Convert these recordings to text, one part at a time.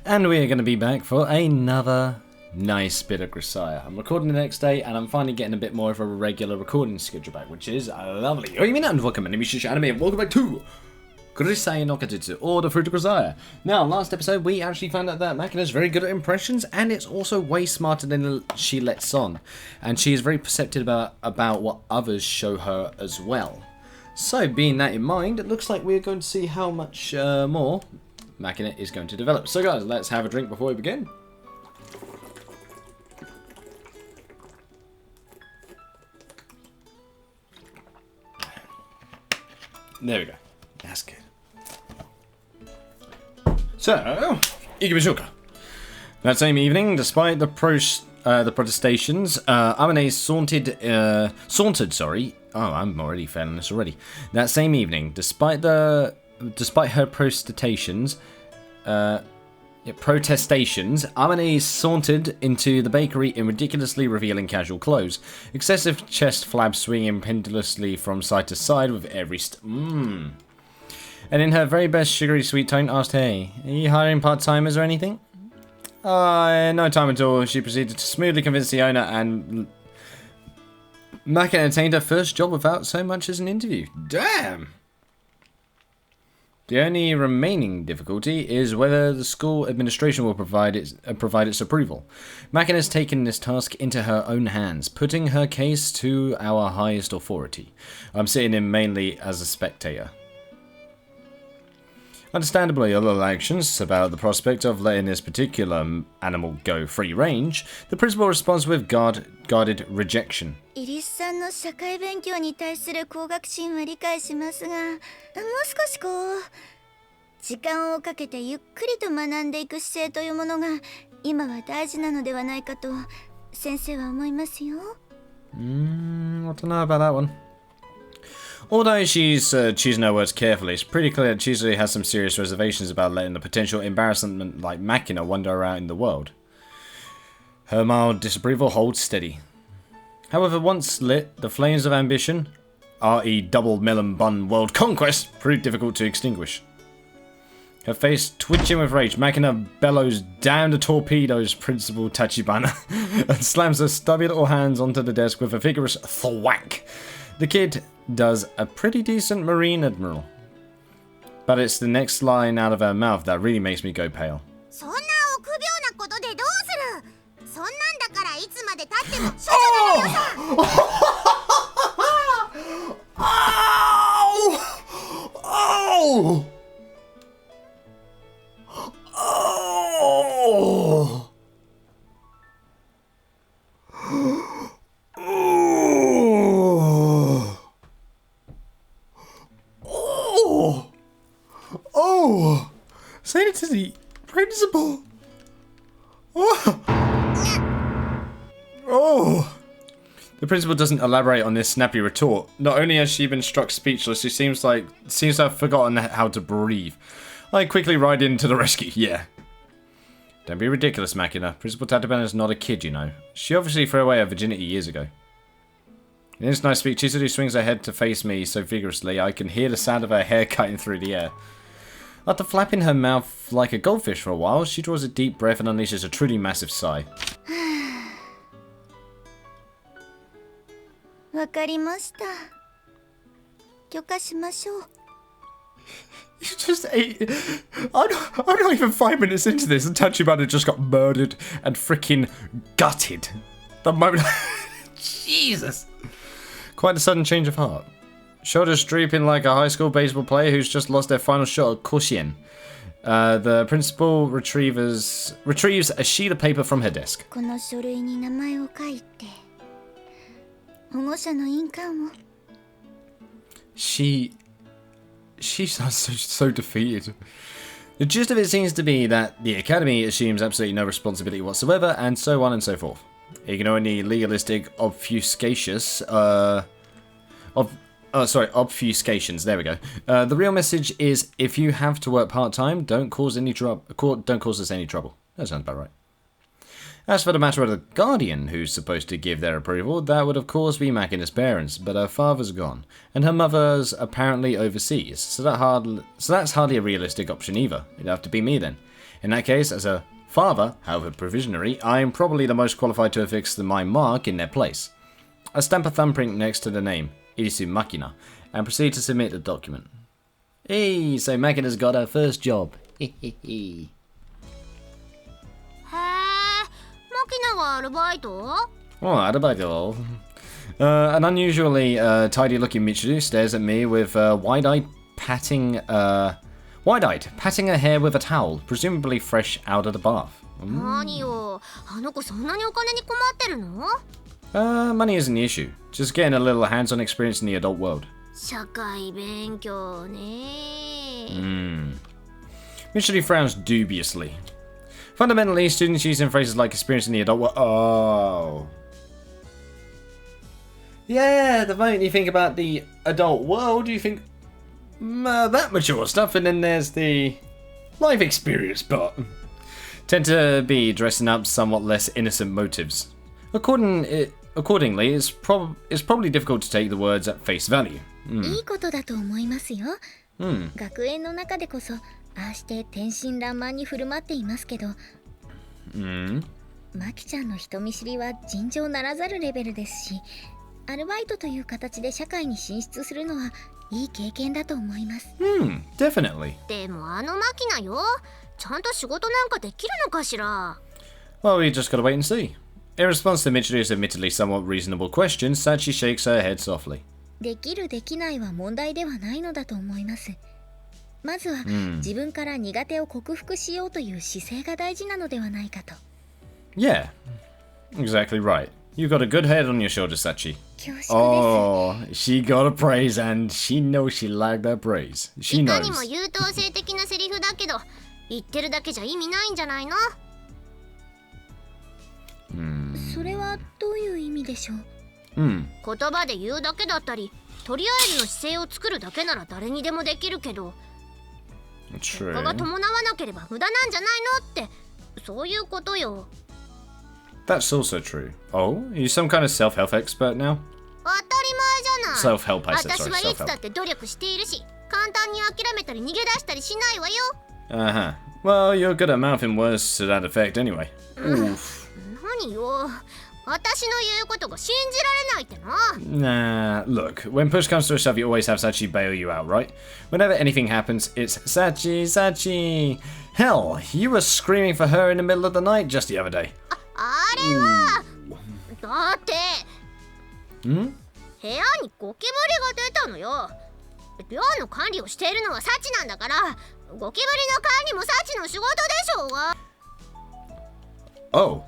And we're going to be back for another nice bit of Grisaia. I'm recording the next day, and I'm finally getting a bit more of a regular recording schedule back, which is lovely. Oh, you mean, and welcome, my name is Yuusha Anime, and welcome back to Grisaia no Kajutsu, or the Fruit of Grisaia. Now, last episode, we actually found out that Makina is very good at impressions, and it's also way smarter than she lets on. And she is very perceptive about what others show her as well. So, being that in mind, it looks like we're going to see how much more Makina is going to develop. So guys, let's have a drink before we begin. There we go. That's good. So, ikimashouka. That same evening, despite the protestations, Amane sauntered. Oh, I'm already failing this already. That same evening, despite her protestations, Amane sauntered into the bakery in ridiculously revealing casual clothes, excessive chest flaps swinging pendulously from side to side with every and in her very best sugary sweet tone asked, "Hey, are you hiring part-timers or anything?" No time at all. She proceeded to smoothly convince the owner, and Makina attained her first job without so much as an interview. Damn! The only remaining difficulty is whether the school administration will provide its approval. Makina has taken this task into her own hands, putting her case to our highest authority. I'm sitting in mainly as a spectator. Understandably, a little anxious about the prospect of letting this particular animal go free range, the principal responds with guarded rejection. イリスさんの社会勉強に対する向学心は理解しますが、もう少し時間をかけてゆっくりと学んでいく姿勢というものが今は大事なのではないかと先生は思いますよ。I don't know about that one. Although she's choosing her words carefully, it's pretty clear that Chizuru has some serious reservations about letting the potential embarrassment like Makina wander around in the world. Her mild disapproval holds steady. However, once lit, the flames of ambition, r.e. double melon bun world conquest, proved difficult to extinguish. Her face twitching with rage, Makina bellows down the torpedo's principal Tachibana and slams her stubby little hands onto the desk with a vigorous thwack. The kid does a pretty decent Marine Admiral. But it's the next line out of her mouth that really makes me go pale. そんな臆病なことでどうする？そんなんだからいつまで経っても処女なのよさ。Oh! Oh! Say it to the principal! Oh! The principal doesn't elaborate on this snappy retort. Not only has she been struck speechless, she seems to have forgotten how to breathe. I quickly ride in to the rescue. Yeah. Don't be ridiculous, Makina. Principal Tataban is not a kid, you know. She obviously threw away her virginity years ago. In this nice speech, Chizuru swings her head to face me so vigorously I can hear the sound of her hair cutting through the air. After flapping her mouth like a goldfish for a while, she draws a deep breath and unleashes a truly massive sigh. わかりました。許可しましょう。You just ate. I'm not even 5 minutes into this, and Tachibana just got murdered and freaking gutted. The moment. Jesus. Quite a sudden change of heart. Shoulders drooping like a high school baseball player who's just lost their final shot at Koshien. The principal retrieves a sheet of paper from her desk. この書類に名前を書いて、保護者の印鑑を。She sounds so defeated. The gist of it seems to be that the Academy assumes absolutely no responsibility whatsoever, and so on and so forth. Ignoring the legalistic obfuscations, there we go. The real message is, if you have to work part-time, don't cause us any trouble. That sounds about right. As for the matter of the guardian who's supposed to give their approval, that would of course be Makina's parents, but her father's gone, and her mother's apparently overseas, so that's hardly a realistic option either. It'd have to be me then. In that case, as a father, however provisionary, I am probably the most qualified to affix my mark in their place. I stamp a thumbprint next to the name, Irisu Makina, and proceed to submit the document. Hey, so Makina's got her first job. Hehehe. マキナがアルバイト Oh, arigato. An unusually tidy-looking Michiru stares at me with wide-eyed patting her hair with a towel, presumably fresh out of the bath. 何よ、あの子そんなにお金に困ってるの Money isn't the issue. Just getting a little hands-on experience in the adult world. 社会勉強ね Michiru frowns dubiously. Fundamentally, students using phrases like experience in the adult world. Oh. Yeah, the moment you think about the adult world, you think that mature stuff, and then there's the life experience part. Tend to be dressing up somewhat less innocent motives. Accordingly, it's probably difficult to take the words at face value. いいことだと思いますよ、学園の中でこそああして天真爛漫に振る舞っていますけど、マキちゃんの人見知りは尋常ならざるレベルですし、アルバイトという形で社会に進出するのはいい経験だと思います。Definitely. でもあのマキナよ、ちゃんと仕事なんかできるのかしら。 Well, we just gotta wait and see. In response to Michiru's admittedly somewhat reasonable question, Sachi shakes her head softly. できるできないは問題ではないのだと思います。まずは自分から苦手を克服しようという姿勢が大事なのではないかと。Yeah, exactly right. You got a good head on your shoulders, Sachi. 恐縮です。 Oh, she got a praise, and she knows she liked that praise. She い knows. かにも優等生的なセリフだけど、言ってるだけじゃ意味ないんじゃないの？それはどういう意味でしょう？言葉で言うだけだったり、とりあえずの姿勢を作るだけなら誰にでもできるけど、結果が伴わなければ無駄なんじゃないのって、そういうことよ。That's also true. Oh, are you some kind of self-help expert now? 当たり前じゃない。 Self-help, I said, 私 sorry, はいつだっ self-help. て努力しているし、簡単に諦めたり逃げ出したりしないわよ。Uh-huh. Well, you're good at mouthing words to that effect anyway. Oof. 何よ、私の言うことが信じられないってな。 Nah, look, when push comes to a shove, you always have Sachi bail you out, right? Whenever anything happens, it's Sachi, Sachi. Hell, you were screaming for her in the middle of the night just the other day. あれはだって部屋にゴキブリが出たのよ。寮の管理をしているのはサチなんだから、ゴキブリの管理もサチの仕事でしょうが。 Oh,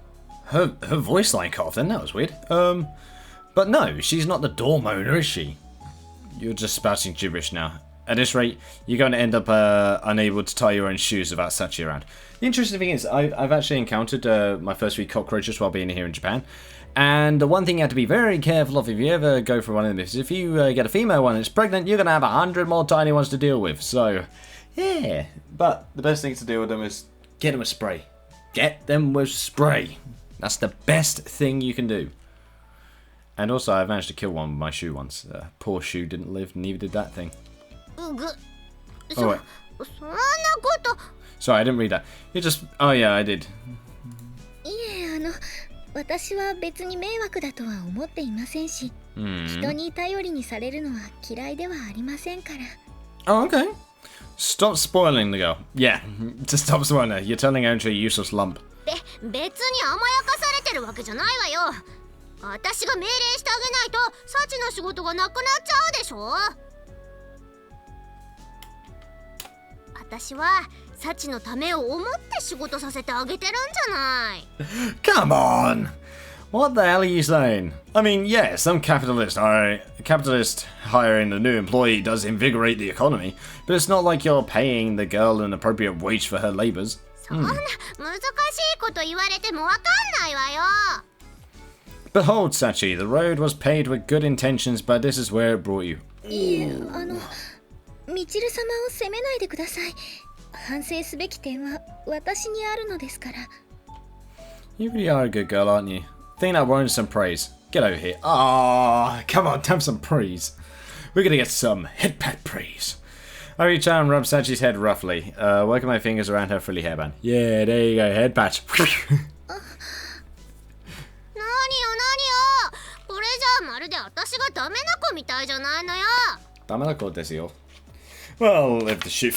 her voice line cut off then, that was weird. But no, she's not the dorm owner, is she? You're just spouting gibberish now. At this rate, you're going to end up unable to tie your own shoes without Sachi around. The interesting thing is, I've actually encountered my first 3 cockroaches while being here in Japan. And the one thing you have to be very careful of if you ever go for one of them is if you get a female one that's pregnant, you're going to have 100 more tiny ones to deal with. So, yeah. But the best thing to deal with them is get them with spray. Get them with spray. That's the best thing you can do. And also, I managed to kill one with my shoe once. Poor shoe didn't live, neither did that thing. Oh, wait. そんなこと。 Sorry, I didn't read that. You just... Oh, yeah, I did. いえ、私は別に迷惑だとは思っていませんし、人に頼りにされるのは嫌いではありませんから。 Oh, okay. Stop spoiling the girl. Yeah, to stop spoiling her. You're turning her into a useless lump. 別に甘やかされてるわけじゃないわよ。私が命令してあげないとサチの仕事がなくなっちゃうでしょ。私はサチのためを思って仕事させてあげてるんじゃない。 Come on! What the hell are you saying? I mean, yeah, some capitalist hiring a new employee does invigorate the economy, but it's not like you're paying the girl an appropriate wage for her labors. そんな難しいこと言われてもわかんないわよ。 Behold, Sachi, the road was paved with good intentions, but this is where it brought you. いえ、みちる様を責めないでください。反省すべき点は私にあるのですから。You really are a good girl, aren't you? Think that warrants some praise. Get over here. Ah, come on, have some praise. We're gonna get some head pat praise. I reach out and rub Sachi's head roughly, working my fingers around her frilly hairband. Yeah, there you go, head pat. これじゃまるで私がダメな子みたいじゃないのよ。ダメな子ですよ。Well, if the shit.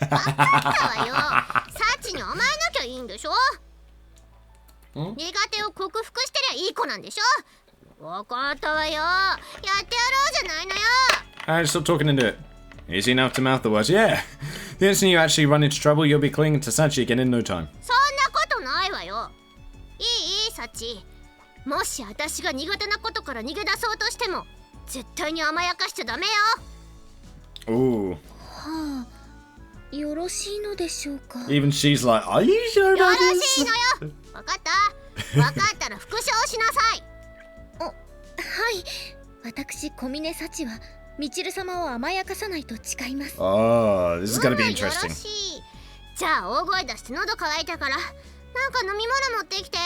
わかったわよ。サチに甘えなきゃいいんでしょ。苦手を克服してりゃいい子なんでしょ。わかったわよ。やってやろうじゃないのよ。Alright, stop talking into it. Easy enough to mouth the words. Yeah. The instant you actually run into trouble, you'll be clinging to Sachi again in no time. そんなことないわよ。いいサチ。もし私が苦手なことから逃げ出そうとしても絶対に甘やかしちゃダメよ。Ooh. はあ、よろしいのでしょうか。 Even she's like, are you sure about よろ this? しいのよ。わかったわかったら復唱しなさい。はい、私小峰幸はみちる様を甘やかさないと誓います。 Oh, this is gonna be よろ interesting. しい。じゃあ大声出して喉乾いたからなんか飲み物持ってきて。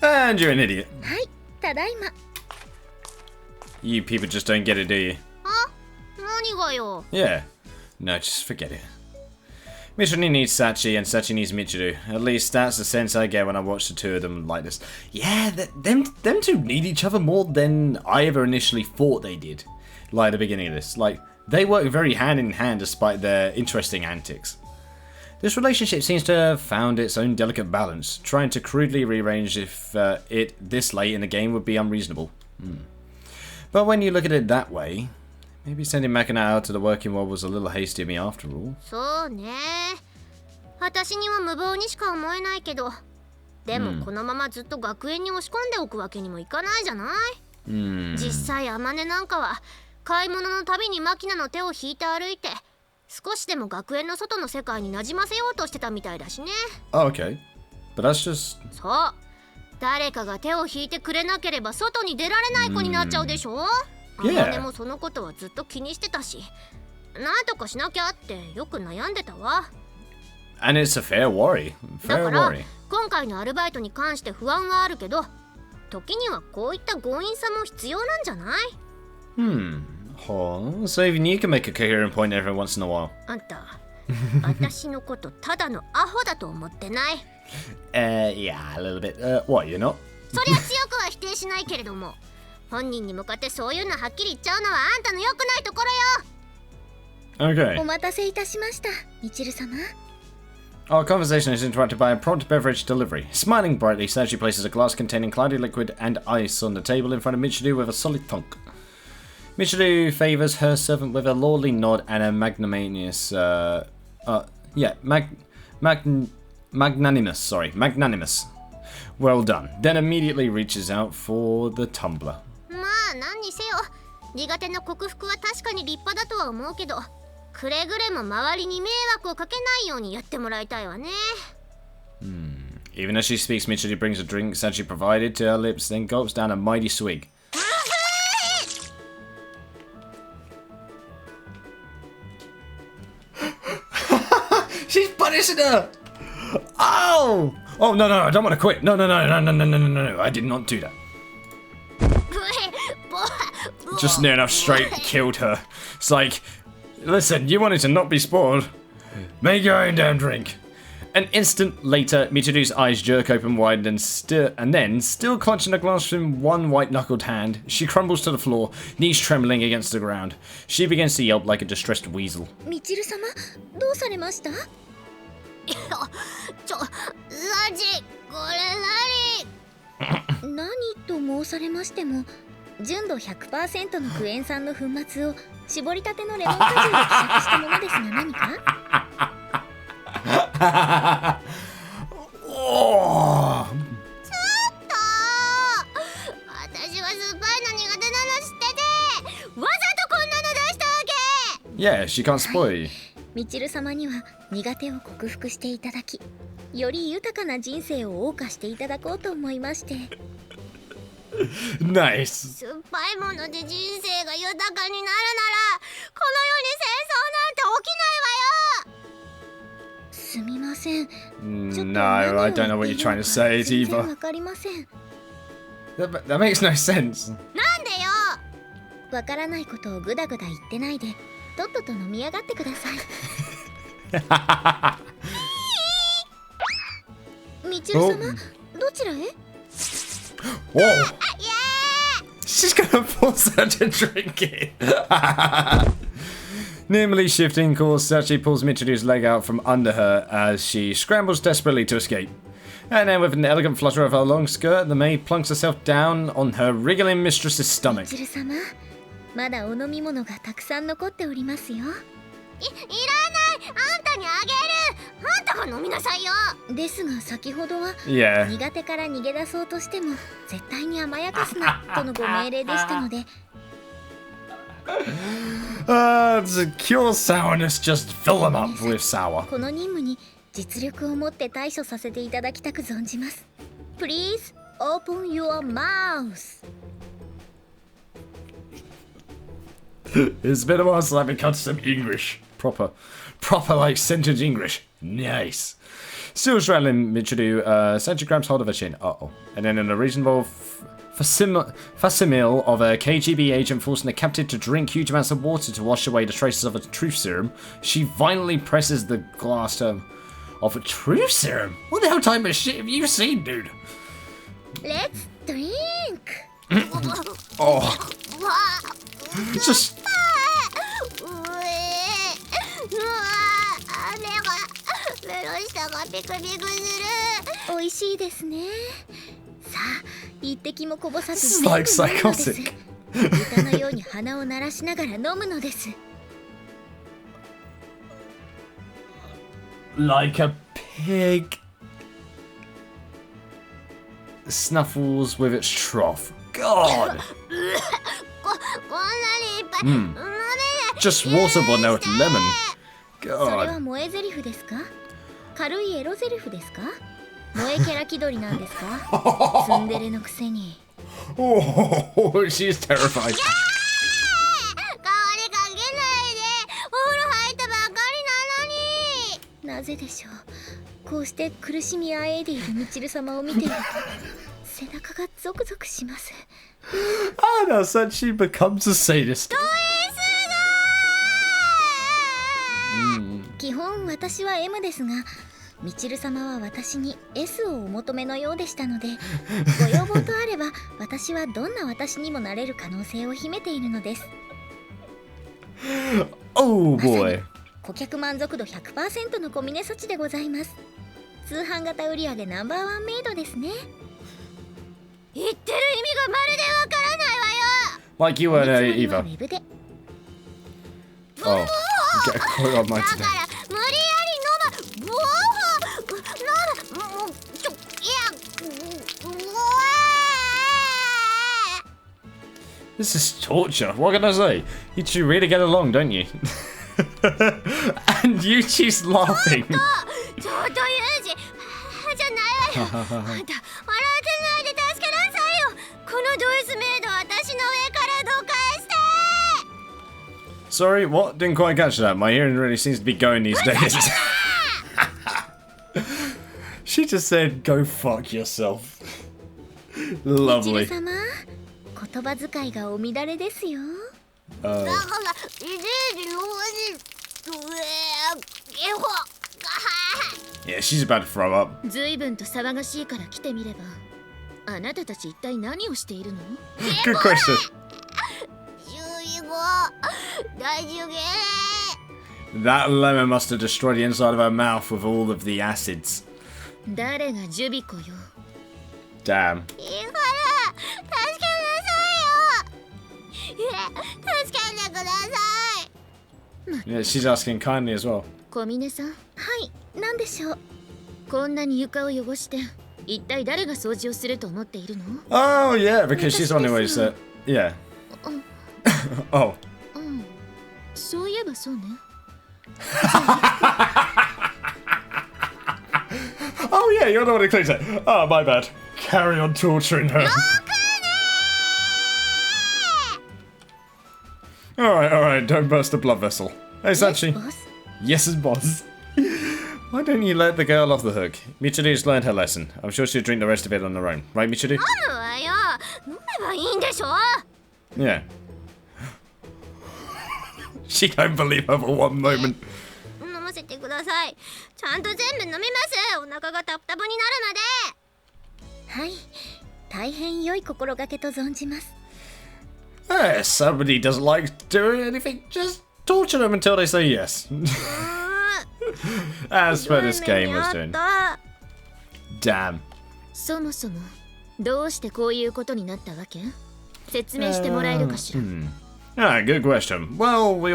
And you're an idiot. はい、ただいま。 You people just don't get it, do you? あ、何がよ。 Yeah. No, just forget it. Michiru needs Sachi and Sachi needs Michiru. At least that's the sense I get when I watch the two of them like this. Yeah, them two need each other more than I ever initially thought they did. Like at the beginning of this. Like, they work very hand in hand despite their interesting antics. This relationship seems to have found its own delicate balance. Trying to crudely rearrange if it this late in the game would be unreasonable. But when you look at it that way, maybe sending Makina out to the working world was a little hasty of me after all. そうね。私には無謀にしか思えないけど、でもこのままずっと学園に押し込んでおくわけにもいかないじゃない。実際アマネなんかは買い物のたびにマキナの手を引いて歩いて、少しでも学園の外の世界に馴染ませようとしてたみたいだしね。Oh, okay. But that's just... そう。誰かが手を引いてくれなければ外に出られない子になっちゃうでしょ。アマネもそのことはずっと気にしてたし、なんとかしなきゃってよく悩んでたわ。And it's a fair worry. だ Fair から worry. 今回のアルバイトに関して不安はあるけど、時にはこういった強引さも必要なんじゃない？ Oh, so even you can make a coherent point every once in a while. あんた、私のことただのアホだと思ってない？ Yeah, a little bit. What, you're not? そりゃ強くは否定しないけれども、本人に向かってそういうのはっきり言っちゃうのはあんたの良くないところよ。 Okay. お待たせいたしました、みちる様。 Our conversation is interrupted by a prompt beverage delivery. Smiling brightly, Sachi places a glass containing cloudy liquid and ice on the table in front of Michiru with a solid thunk. Michiru favours her servant with a lordly nod and a magnanimous, magnanimous. Well done. Then immediately reaches out for the tumbler. まあ何にせよ、苦手の克服は確かに立派だとは思うけど、くれぐれも周りに迷惑をかけないようにやってもらいたいわね。Even as she speaks, Michiru brings a drink Sachi provided to her lips, then gulps down a mighty swig. She's punishing her! Oh! Oh, no, I don't want to quit. No, I did not do that. Just near enough straight killed her. It's like, listen, you wanted to not be spoiled. Make your own damn drink. An instant later, Michiru's eyes jerk open wide and then, still clutching a glass in one white-knuckled hand, she crumbles to the floor, knees trembling against the ground. She begins to yelp like a distressed weasel. みちる様、どうされました？ラジ、これ何？何と申されましても、純度 100% のクエン酸の粉末を絞りたてのレモン果汁で希釈したものですが何か？Oh. ちょっと私は酸っぱいの苦手なの知っててわざとこんなの出したわけ。 Yeah, she can't spoil you. みちる様には苦手を克服していただき、より豊かな人生を謳歌していただこうと思いまして。 Nice. 酸っぱいもので人生が豊かになるならこの世に戦争なんて起きないわよ。すみません。 No, I don't know what you're trying to say either. わかりません。 That makes no sense. なんでよ。わからないことをぐだぐだ言ってないで、とっとと飲み上がってください。みちる様、どちらへ？ Whoa! She's gonna force her to drink it. Nimbly shifting course, Sachi pulls Michiru's leg out from under her as she scrambles desperately to escape. And then with an elegant flutter of her long skirt, the maid plunks herself down on her wriggling mistress's stomach. みちる様、まだお飲み物がたくさん残っておりますよ。いらない、あんたにあげる。あんたが飲みなさいよ。ですが先ほどは Yeah. 苦手から逃げ出そうとしても絶対に甘やかすなとのご命令でしたので。To cure sourness, just fill them up with sour. この任務に実力を持って対処させていただきたく存じます。Please open your mouth. It's been a while since I've become some English. Proper like sentence English. Nice. Still straddling Michiru, Sanji grabs hold of her chin. Uh-oh. And then in a reasonable facsimile of a KGB agent forcing the captive to drink huge amounts of water to wash away the traces of a truth serum, she violently presses the glass of a truth serum? What the hell type of shit have you seen, dude? Let's drink. Oh. Just... 美味しいですね。さあ、一滴もこぼさず It's 全部 like 飲むのです。 psychotic. 歌のように鼻を鳴らしながら飲むのです。 Like a pig. Snuffles with its trough. God. Just water but no lemon. それは God. 萌え台詞ですか？軽いエロ台詞ですか？萌えキャラ気取りなんですか？ツンデレのくせに。 Oh, she's terrified. 香りかけないで。お風呂入ったばっかりなのに。なぜでしょう。こうして苦しみあえいでいるみちる様を見ていると背中がゾクゾクします。 Anna said she becomes a sadist. 基本私は M ですが、みちる様は私に S をお求めのようでしたので、ご要望とあれば私はどんな私にもなれる可能性を秘めているのです。 Oh boy. 顧客満足度 100% の小峰措置でございます。通販型売上ナンバーワンメイドですね。言ってる意味がまるでわからないわよ。 Like you were 見積もりは Eva. ウェブで。 Oh. Get a quote on my だか today. ら無理やり飲む。This is torture. What can I say? You two really get along, don't you? And Yuchi's laughing. ちょっとユージじゃないわよ。あんた笑ってないで助けなさいよ。このド S メイド私の上からどかして。 Sorry, what? Didn't quite catch that. My hearing really seems to be going these days. She just said, go fuck yourself. みちる Lovely. 様、言葉遣いがお乱れですよ。 Uh, だからいちいちのyeah, she's about to throw up. 随分と騒がしいから来てみれば。あなたたち一体何をしているの？ Good question. 大丈夫。 That lemon must have destroyed the inside of her mouth with all of the acids. 誰がジュビコよ。 Damn. いいから助けなさいよ。助けてください。 Yeah, she's asking kindly as well. 小峰さん、はい、なんでしょう。こんなに床を汚して一体誰が掃除をすると思っているの？ Oh, yeah, because she's on the way to... Yeah. Oh. うん、そういえばそうね。 Oh, yeah, you're the one who clicks it. Oh, my bad. Carry on torturing her. Alright, don't burst the blood vessel. Hey, Sachi. boss. Yes, boss. Why don't you let the girl off the hook? Michiru's learned her lesson. I'm sure she'll drink the rest of it on her own. Right, Michiru? 飲むわよ。飲めばいいんでしょ。 Yeah. She don't believe her for one moment. 飲ませてください。ちゃんと全部飲みます。お腹がタプタプになるまで。はい、大変良い心がけと存じます。If somebody doesn't like doing anything, just torture them until they say yes. As for this game was doing. Damn. そもそもどうしてこういうことになったわけ？説明してもらえるかしら。Ah, good question. Well, we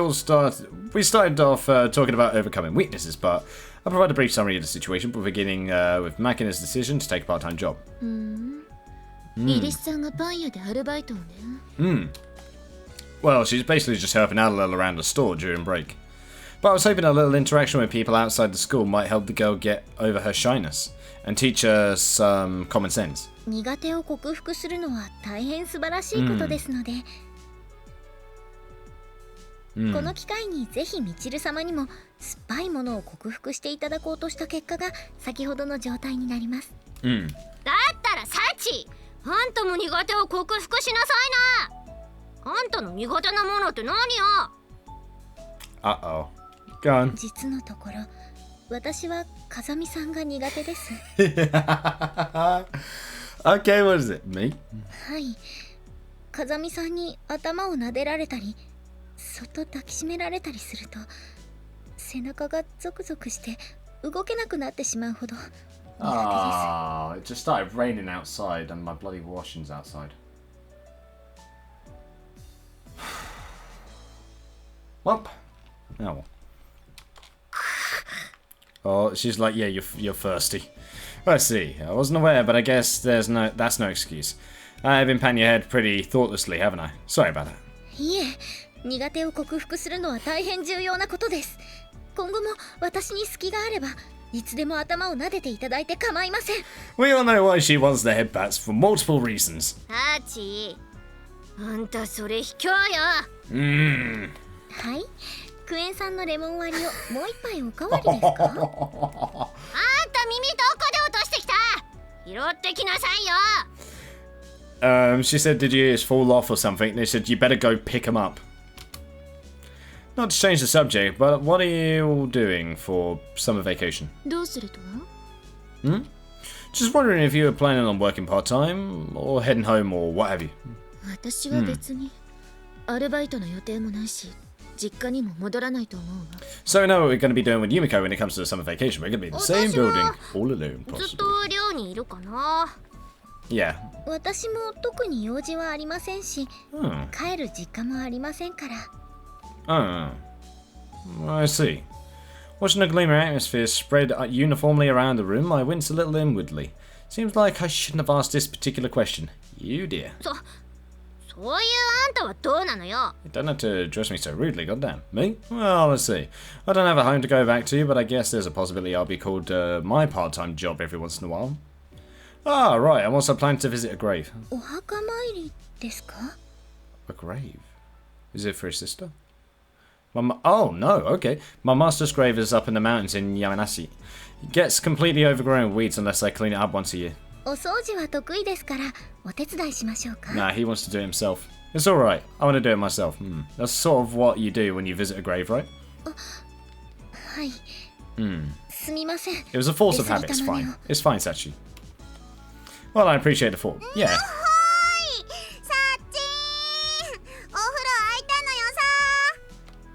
started off talking about overcoming weaknesses, but I'll provide a brief summary of the situation, beginning with Makina's decision to take a part-time job. イリスさんがパン屋でアルバイトをね。Well, she's basically just helping out a little around the store during break. But I was hoping a little interaction with people outside the school might help the girl get over her shyness and teach her some common sense. 苦手を克服するのは大変素晴らしいことですので、この機会にぜひみちる様にも酸っぱいものを克服していただこうとした結果が先ほどの状態になります。だったらサチ、あんたも苦手を克服しなさいな。あんたの苦手なものって何よ。 Uh-oh. Go on. 実のところ、私は風見さんが苦手です。Okay, what is it? Me? はい。風見さんに頭を撫でられたり、そっと抱きしめられたりすると、背中がゾクゾクして動けなくなってしまうほど苦手です。Ah, it just started raining outside and my bloody washing's outside. Well, oh. Oh, she's like, yeah, you're thirsty. I see. I wasn't aware, but I guess that's no excuse. I've been patting your head pretty thoughtlessly, haven't I? Sorry about that. いえ、苦手を克服するのは大変重要なことです。今後も私に隙があれば、いつでも頭を撫でていただいて構いません。We all know why she wants the head pats for multiple reasons. サチ、あんたそれ卑怯よ。はい。クエン酸のレモン割りをもう一杯おかわりですか？あんた耳どこで落としてきた？拾ってきなさいよ。She said, did you just fall off or something? They said, you better go pick them up. Not to change the subject, but what are you all doing for summer vacation? どうすると？ Just wondering if you were planning on working part-time, or heading home, or what have you. 私は別にアルバイトの予定もないし、実家にも戻らないと思うわ。 So we know what we're going to be doing with Yumiko when it comes to the summer vacation. We're going to be in the same building, all alone, ずっ possibly. と寮にいるかな。Yeah. 私も特に用事はありませんし、帰る実家もありませんから。I see. Watching the gloomy atmosphere spread uniformly around the room, I winced a little inwardly. Seems like I shouldn't have asked this particular question. You dear. そういうあんたはどうなのよ。 You don't have to address me so rudely, goddamn. Me? Well, let's see. I don't have a home to go back to, but I guess there's a possibility I'll be called my part-time job every once in a while. Ah, right, I'm also planning to visit a grave. お墓参りですか？ A grave? Is it for his sister? Oh, no, okay. My master's grave is up in the mountains in Yamanashi. It gets completely overgrown with weeds unless I clean it up once a year. お掃除は得意ですから、お手伝いしましょうか。 Nah, he wants to do it himself. It's alright. I want to do it myself. That's sort of what you do when you visit a grave, right? はい。すみません。 It was a force of habit. It's fine. It's fine, Sachi. Well, I appreciate the thought. Yeah. さっちーん、お風呂空いたのよ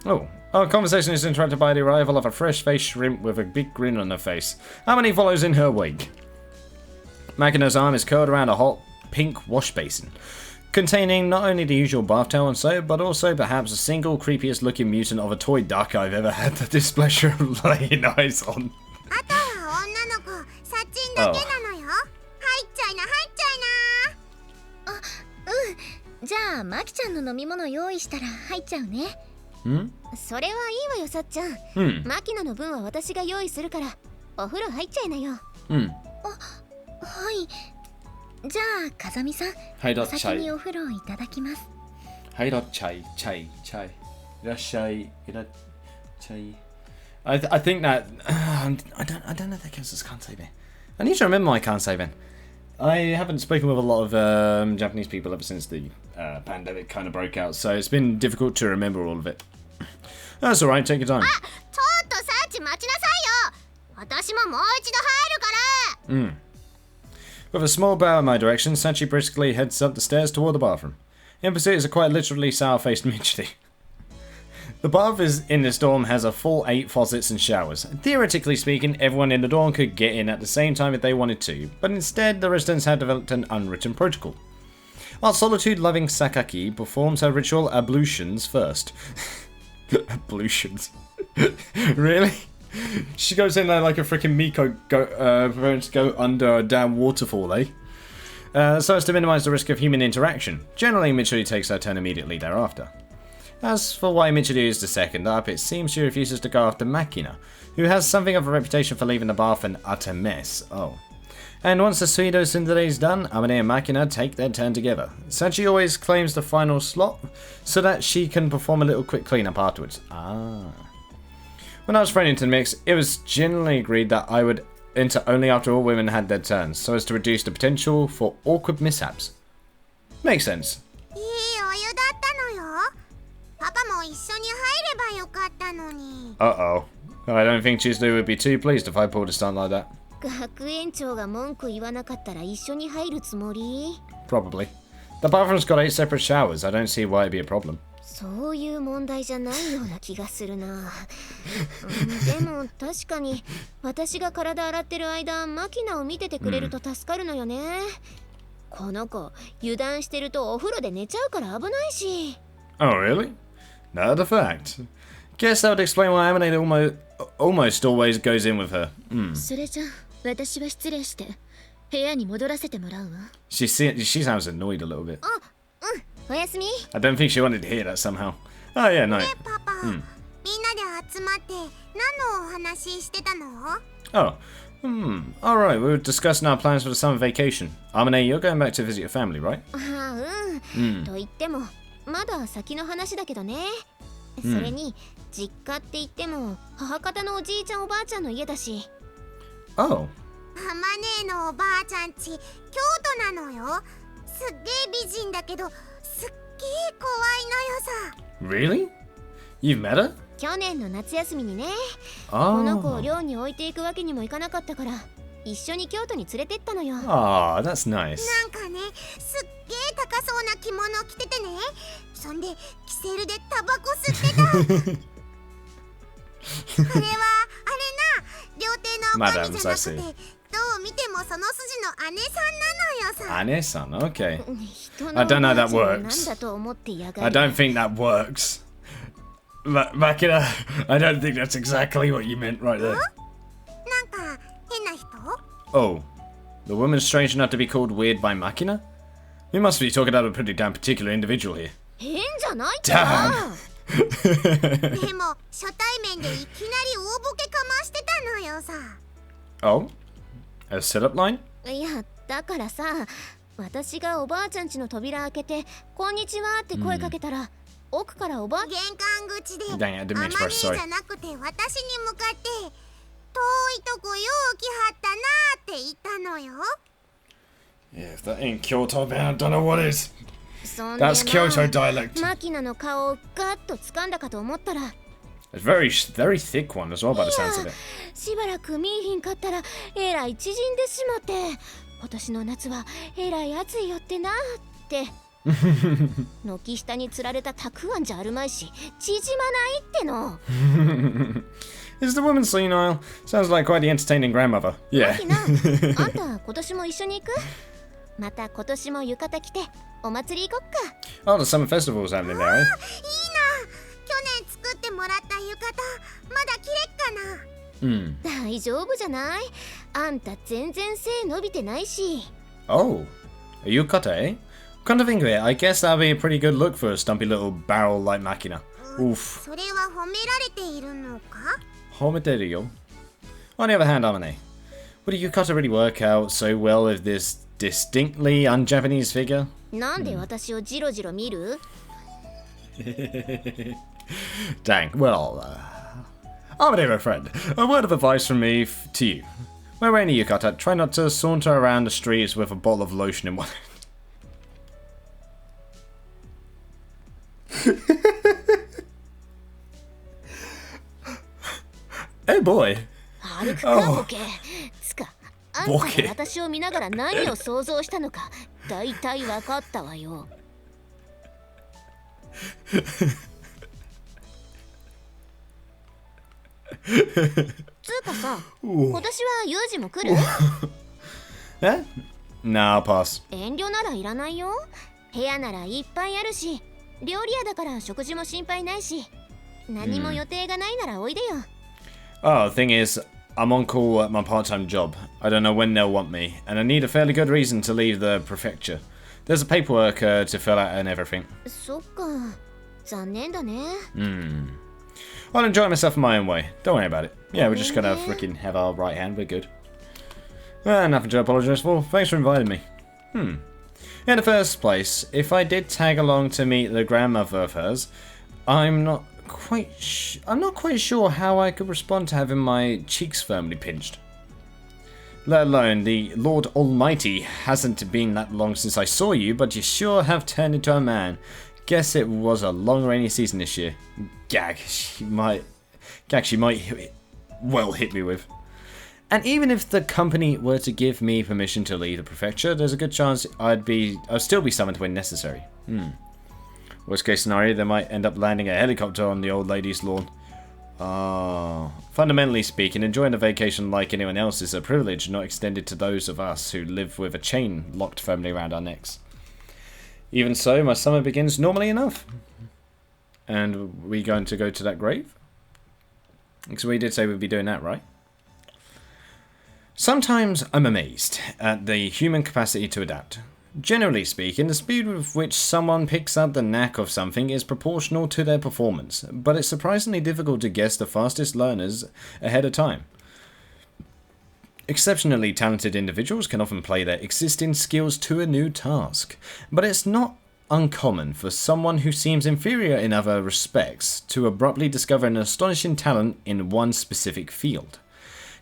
さ。 Oh. Our conversation is interrupted by the arrival of a fresh-faced shrimp with a big grin on her face. Harmony follows in her wake. Makina's arm is curled around a hot pink wash basin, containing not only the usual bath towel and soap, but also perhaps the single creepiest looking mutant of a toy duck I've ever had the displeasure of laying eyes on. あとは女の子、さっちんだけなのよ。入っちゃいな、入っちゃいな。あ、じゃあ、マキちゃんの飲み物用意したら入っちゃうね。それはいいわよ、さっちゃん。マキナの分は私が用意するから、お風呂入っちゃいなよ。はい。じゃあ、風見さん、お先にお風呂をいただきます。はい、チャイ。いらっしゃい。I think that I don't know if that counts as kansei. I need to remember my kansei. I haven't spoken with a lot of Japanese people ever since the pandemic kind of broke out, so it's been difficult to remember all of it. That's alright, take your time. ちょっとサーチ待ちなさいよ。私ももう一度入るから。With a small bow in my direction, Sachi briskly heads up the stairs toward the bathroom. In pursuit is a quite literally sour-faced Michidi. The bath in this dorm has a full 8 faucets and showers. Theoretically speaking, everyone in the dorm could get in at the same time if they wanted to, but instead the residents had developed an unwritten protocol. Our solitude-loving Sakaki performs her ritual ablutions first. Ablutions? Really? She goes in there like a freaking Miko preparing to go under a damn waterfall, eh? So as to minimise the risk of human interaction. Generally, Michiri takes her turn immediately thereafter. As for why Michiri is the second up, it seems she refuses to go after Makina, who has something of a reputation for leaving the bath an utter mess. Oh. And once the Suido Tsundere is done, Amane and Makina take their turn together. Sachi always claims the final slot, so that she can perform a little quick cleanup afterwards. Ah. When I was thrown into the mix, it was generally agreed that I would enter only after all women had their turns, so as to reduce the potential for awkward mishaps. Makes sense. いいお湯だったのよ。パパも一緒に入ればよかったのに。 Uh-oh. I don't think Chizuru would be too pleased if I pulled a stunt like that. 学園長が文句言わなかったら一緒に入るつもり？ Probably. The bathroom's got 8 separate showers. I don't see why it'd be a problem. そういう問題じゃないような気がするな。でも確かに私が体洗ってる間、マキナを見ててくれると助かるのよね。この子油断してるとお風呂で寝ちゃうから危ないし。Oh, really? Not a fact. Guess that would explain why Amane almost always goes in with her. それじゃ私は失礼して部屋に戻らせてもらうわ。She sounds annoyed a little bit. おやすみ。 I don't think she wanted to hear that somehow. Oh yeah, no. ねえパパ、みんなで集まって何のお話してたの？ Oh. Alright, we were discussing our plans for the summer vacation. Amane, you're going back to visit your family, right? ああ、と言ってもまだ先の話だけどね。それに実家って言っても母方のおじいちゃんおばあちゃんの家だし。 Oh. ママネーのおばあちゃんち京都なのよ。すっげえ美人だけどすっげえ怖いのよさ。 Really? You've met her? 去年の夏休みにね、こ Oh. の子を寮に置いていくわけにもいかなかったから一緒に京都に連れてったのよ。 Ah, that's nice. なんかね、すっげえ高そうな着物着ててね、そんでキセルでタバコ吸ってた。あれはあれな、料亭のおかみじゃなくて、どう見てもその筋の姉さんなのよさ。 Ane-san, okay. 人の I don't know that おばあちゃんを works. なんだと思ってやが I る。 don't think that works. Makina, I don't think that's exactly what you meant right there. なんか変な人？ Oh, the woman's strange enough to be called weird by Makina? We must be talking about a pretty damn particular individual here. 変じゃないってば。でも初対面でいきなり大ボケかましてたのよさ。 Oh? A sit-up line? いやだからさ、私がおばあちゃん家の扉開けてこんにちはって声かけたら、奥からおばあ玄関口で Dang it, I あ didn't mean ま to ね press じ sorry. ゃなくて私に向かって遠いとこよう来はったなーって言ったのよ。 Yeah, if that ain't Kyoto, man, I don't know what is. そんでな That's Kyoto dialect. マキナの顔をガッと掴んだかと思ったら、 A very thick one as well by the sounds of it. しばらく見えひんかったらえらい縮んでしまって、今年の夏はえらい暑いよってなって軒下につられたたくあんじゃあるまいし縮まないっての。 Is the woman senile? Sounds like quite the entertaining grandmother. マ Yeah. キナ、あんた今年も一緒に行く？また今年も浴衣着てお祭り行こっか。 Oh, the summer festival's happening there, eh? いいな。去年作ってもらった浴衣まだ着れっかな。 大丈夫じゃない？あんた全然背伸びてないし。 Oh, a yukata, eh? Come to think of it, I guess that'd be a pretty good look for a stumpy little barrel like Makina. Oof. それは褒められているのか？ Hometerio. On the other hand, Amane, would a yukata really work out so well with this distinctly un-Japanese figure? なんで私をジロジロ見る？ Dang, well, Oh, my dear friend, a word of advice from me to you. Wherever you cut out, try not to saunter around the streets with a bottle of lotion in one hand. Hey boy. 歩くかボケ。つか、あんたが私を見ながら何を想像したのか、大体わかったわよ。つうかさ、今年はユージも来る？え？ Nah, I'll pass. 遠慮ならいらないよ。部屋ならいっぱいあるし、料理屋だから食事も心配ないし、何も予定がないならおいでよ。Oh, the thing is, I'm on call at my part-time job. I don't know when they'll want me, and I need a fairly good reason to leave the prefecture. There's a paperwork to fill out and everything. そっか、残念だね。I'll enjoy myself in my own way. Don't worry about it. Yeah, we're just gonna freaking have our right hand. We're good. Nothing to apologize for. Thanks for inviting me. In the first place, if I did tag along to meet the grandmother of hers, I'm not quite sure how I could respond to having my cheeks firmly pinched. Let alone the Lord Almighty hasn't been that long since I saw you, but you sure have turned into a man. Guess it was a long rainy season this year. Gag, she might well hit me with. And even if the company were to give me permission to leave the prefecture, there's a good chance I'd still be summoned when necessary. Worst case scenario, they might end up landing a helicopter on the old lady's lawn. Fundamentally speaking, enjoying a vacation like anyone else is a privilege not extended to those of us who live with a chain locked firmly around our necks. Even so, my summer begins normally enough. And we going to go to that grave? Because we did say we'd be doing that, right? Sometimes I'm amazed at the human capacity to adapt. Generally speaking, the speed with which someone picks up the knack of something is proportional to their performance, but it's surprisingly difficult to guess the fastest learners ahead of time. Exceptionally talented individuals can often play their existing skills to a new task, but it's not uncommon for someone who seems inferior in other respects to abruptly discover an astonishing talent in one specific field.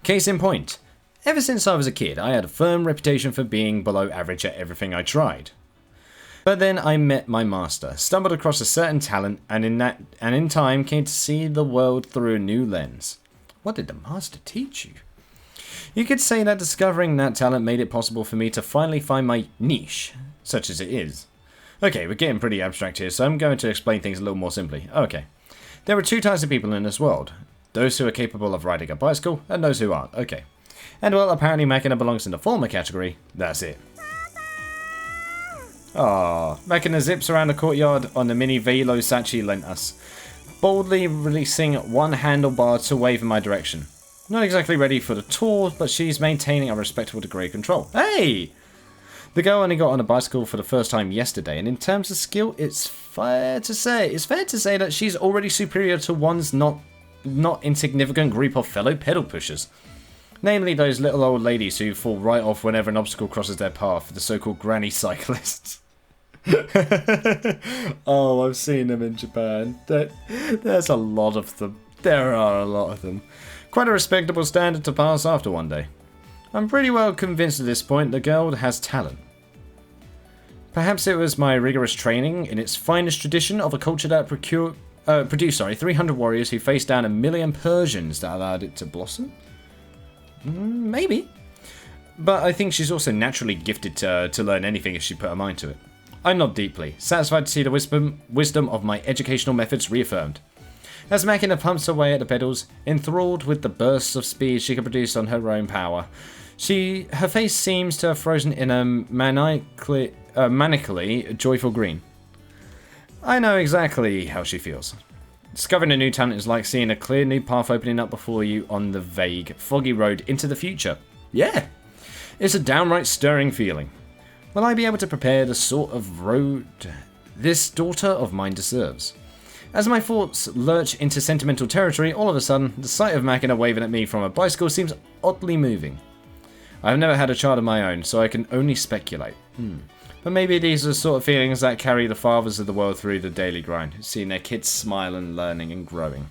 Case in point, ever since I was a kid, I had a firm reputation for being below average at everything I tried. But then I met my master, stumbled across a certain talent, and in time came to see the world through a new lens. What did the master teach you? You could say that discovering that talent made it possible for me to finally find my niche, such as it is. Okay, we're getting pretty abstract here, so I'm going to explain things a little more simply. Okay. There are two types of people in this world. Those who are capable of riding a bicycle, and those who aren't. Okay. And well, apparently Makina belongs in the former category. That's it. Ah, Makina zips around the courtyard on the mini velo Sachi lent us, boldly releasing one handlebar to wave in my direction. Not exactly ready for the tour, but she's maintaining a respectable degree of control. Hey! The girl only got on a bicycle for the first time yesterday, and in terms of skill, it's fair to say that she's already superior to one's not insignificant group of fellow pedal pushers. Namely those little old ladies who fall right off whenever an obstacle crosses their path, the so-called granny cyclists. Oh, I've seen them in Japan. There's a lot of them. There are a lot of them. Quite a respectable standard to pass after one day. I'm pretty well convinced at this point the girl has talent. Perhaps it was my rigorous training in its finest tradition of a culture that produced 300 warriors who faced down 1 million Persians that allowed it to blossom? Maybe. But I think she's also naturally gifted to learn anything if she put her mind to it. I nod deeply, satisfied to see the wisdom of my educational methods reaffirmed. As Makina pumps away at the pedals, enthralled with the bursts of speed she can produce on her own power, her face seems to have frozen in a manically joyful green. I know exactly how she feels. Discovering a new talent is like seeing a clear new path opening up before you on the vague, foggy road into the future. Yeah, it's a downright stirring feeling. Will I be able to prepare the sort of road this daughter of mine deserves? As my thoughts lurch into sentimental territory, all of a sudden, the sight of Makina waving at me from a bicycle seems oddly moving. I have never had a child of my own, so I can only speculate. But maybe these are the sort of feelings that carry the fathers of the world through the daily grind, seeing their kids smile and learning and growing.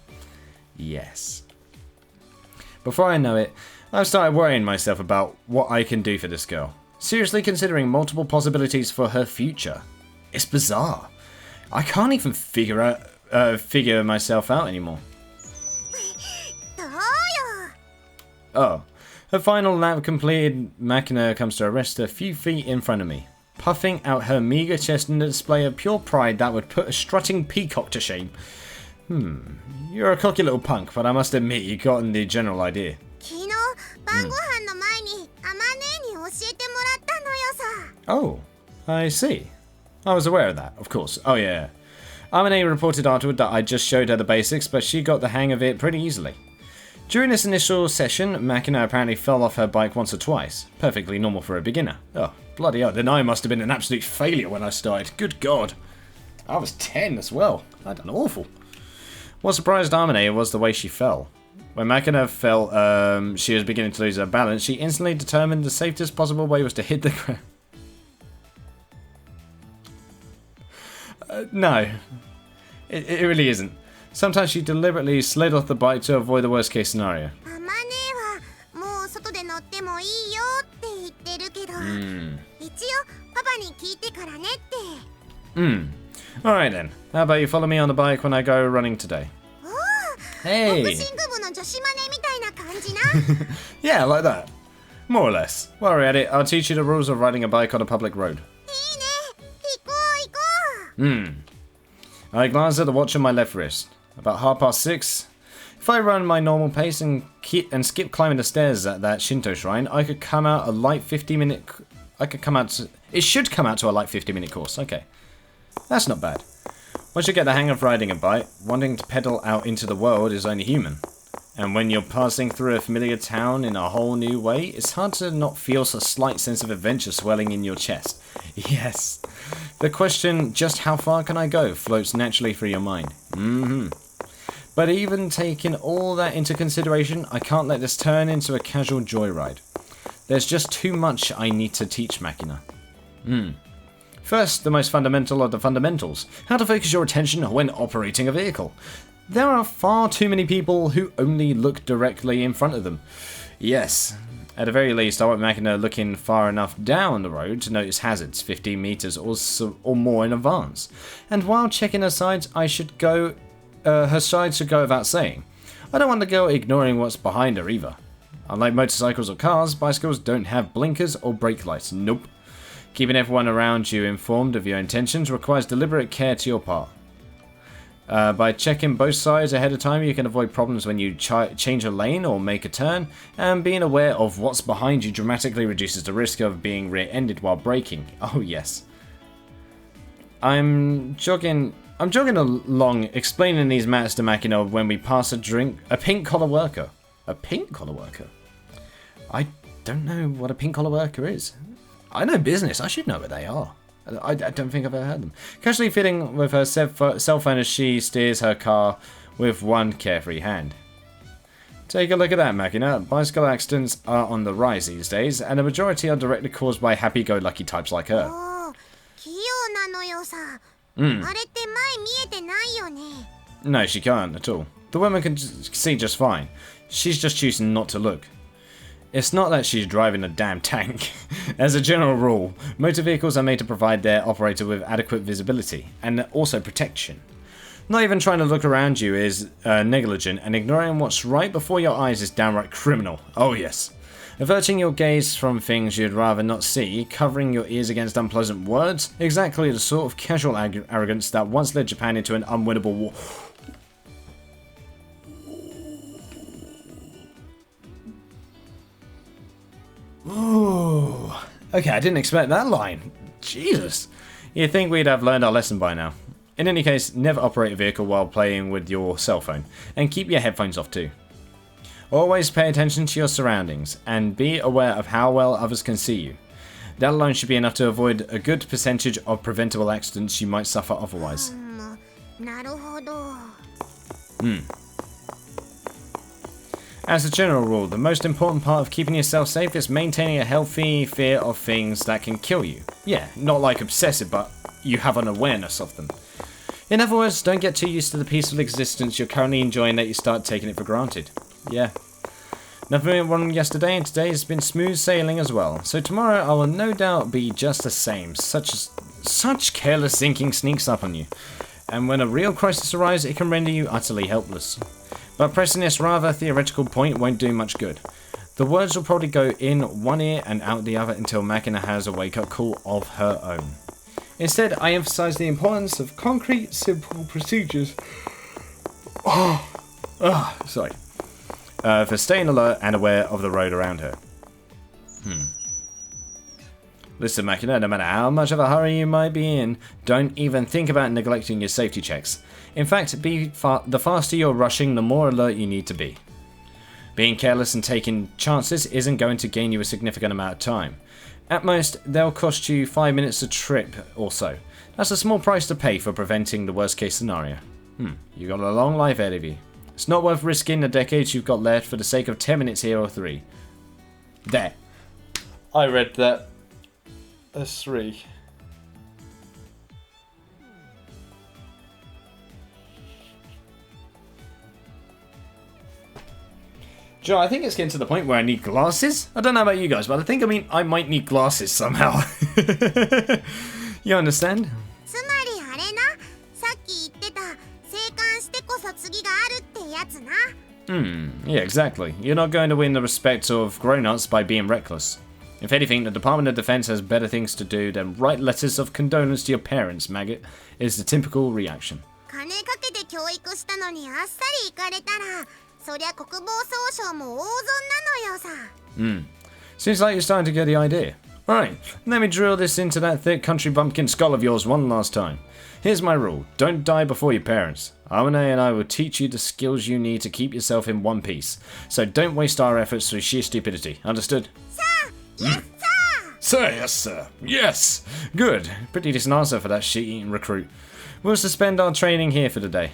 Yes. Before I know it, I've started worrying myself about what I can do for this girl. Seriously considering multiple possibilities for her future. It's bizarre. I can't even figure myself out anymore. Oh. Her final lap completed, Makina comes to a rest a few feet in front of me, puffing out her meager chest in a display of pure pride that would put a strutting peacock to shame. You're a cocky little punk, but I must admit you gotten the general idea. Oh, I see. I was aware of that, of course. Oh yeah. Amane reported afterward that I just showed her the basics, but she got the hang of it pretty easily. During this initial session, Makina apparently fell off her bike once or twice. Perfectly normal for a beginner. Oh, bloody hell, then I must have been an absolute failure when I started. Good God. I was 10 as well. I'd done awful. What surprised Amane was the way she fell. When Makina felt she was beginning to lose her balance, she instantly determined the safest possible way was to hit the ground. No, it really isn't. Sometimes she deliberately slid off the bike to avoid the worst case scenario. Alright then, how about you follow me on the bike when I go running today? Hey! Yeah, like that. More or less. While we're at it, I'll teach you the rules of riding a bike on a public road. I glanced at the watch on my left wrist. About 6:30. If I run my normal pace and skip climbing the stairs at that Shinto shrine, I could come out a light 50-minute. It should come out to a light 50-minute course. Okay, that's not bad. Once you get the hang of riding a bike, wanting to pedal out into the world is only human. And when you're passing through a familiar town in a whole new way, it's hard to not feel a slight sense of adventure swelling in your chest. Yes, the question, just how far can I go, floats naturally through your mind. But even taking all that into consideration, I can't let this turn into a casual joyride. There's just too much I need to teach Makina. First, the most fundamental of the fundamentals. How to focus your attention when operating a vehicle. There are far too many people who only look directly in front of them. Yes, at the very least, I want Makina looking far enough down the road to notice hazards 15 meters or more in advance. And while checking her sides, her sides should go without saying. I don't want the girl ignoring what's behind her either. Unlike motorcycles or cars, bicycles don't have blinkers or brake lights. Nope. Keeping everyone around you informed of your intentions requires deliberate care to your part. By checking both sides ahead of time, you can avoid problems when you change a lane or make a turn, and being aware of what's behind you dramatically reduces the risk of being rear-ended while braking. Oh yes. I'm jogging along, explaining these matters to Makina when we pass a pink-collar worker. A pink-collar worker? I don't know what a pink-collar worker is. I know business, I should know what they are. I don't think I've ever heard them. Casually fiddling with her cell phone as she steers her car with one carefree hand. Take a look at that, Makina. Bicycle accidents are on the rise these days, and the majority are directly caused by happy-go-lucky types like her. No, she can't at all. The woman can see just fine. She's just choosing not to look. It's not that she's driving a damn tank. As a general rule, motor vehicles are made to provide their operator with adequate visibility, and also protection. Not even trying to look around you is negligent, and ignoring what's right before your eyes is downright criminal. Oh yes. Averting your gaze from things you'd rather not see, covering your ears against unpleasant words, exactly the sort of casual arrogance that once led Japan into an unwinnable war. Ooh. Okay, I didn't expect that line. Jesus. You'd think we'd have learned our lesson by now. In any case, never operate a vehicle while playing with your cell phone, and keep your headphones off too. Always pay attention to your surroundings, and be aware of how well others can see you. That alone should be enough to avoid a good percentage of preventable accidents you might suffer otherwise. As a general rule, the most important part of keeping yourself safe is maintaining a healthy fear of things that can kill you. Yeah, not like obsessive, but you have an awareness of them. In other words, don't get too used to the peaceful existence you're currently enjoying that you start taking it for granted. Yeah. Nothing went wrong yesterday, and today has been smooth sailing as well. So tomorrow I will no doubt be just the same. Such careless thinking sneaks up on you. And when a real crisis arises, it can render you utterly helpless. But pressing this rather theoretical point won't do much good. The words will probably go in one ear and out the other until Makina has a wake-up call of her own. Instead, I emphasize the importance of concrete, simple procedures. For staying alert and aware of the road around her. Listen, Makina, no matter how much of a hurry you might be in, don't even think about neglecting your safety checks. In fact, the faster you're rushing, the more alert you need to be. Being careless and taking chances isn't going to gain you a significant amount of time. At most, they'll cost you 5 minutes a trip or so. That's a small price to pay for preventing the worst case scenario. You've got a long life ahead of you. It's not worth risking the decades you've got left for the sake of 10 minutes here or 3. There. I read that as 3. Joe, I think it's getting to the point where I need glasses. I don't know about you guys, but I might need glasses somehow. You understand? Yeah, exactly. You're not going to win the respect of grown-ups by being reckless. If anything, the Department of Defense has better things to do than write letters of condolence to your parents, maggot, is the typical reaction. Seems like you're starting to get the idea. Alright, let me drill this into that thick country bumpkin skull of yours one last time. Here's my rule, don't die before your parents. Amane and I will teach you the skills you need to keep yourself in one piece. So don't waste our efforts through sheer stupidity, understood? Sir! Yes, sir! Sir, yes, sir. Yes! Good. Pretty decent answer for that shit-eating recruit. We'll suspend our training here for the day.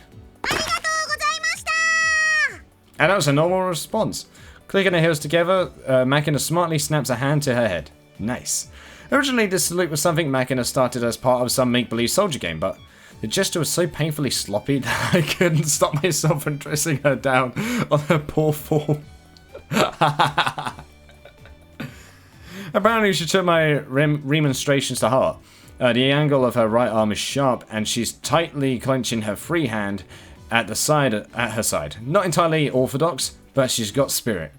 And that was a normal response. Clicking the heels together, Makina smartly snaps a hand to her head. Nice. Originally, this salute was something Makina started as part of some make-believe soldier game, but the gesture was so painfully sloppy that I couldn't stop myself from dressing her down on her poor form. Apparently, she took my remonstrations to heart. The angle of her right arm is sharp, and she's tightly clenching her free hand at her side. Not entirely orthodox, but she's got spirit.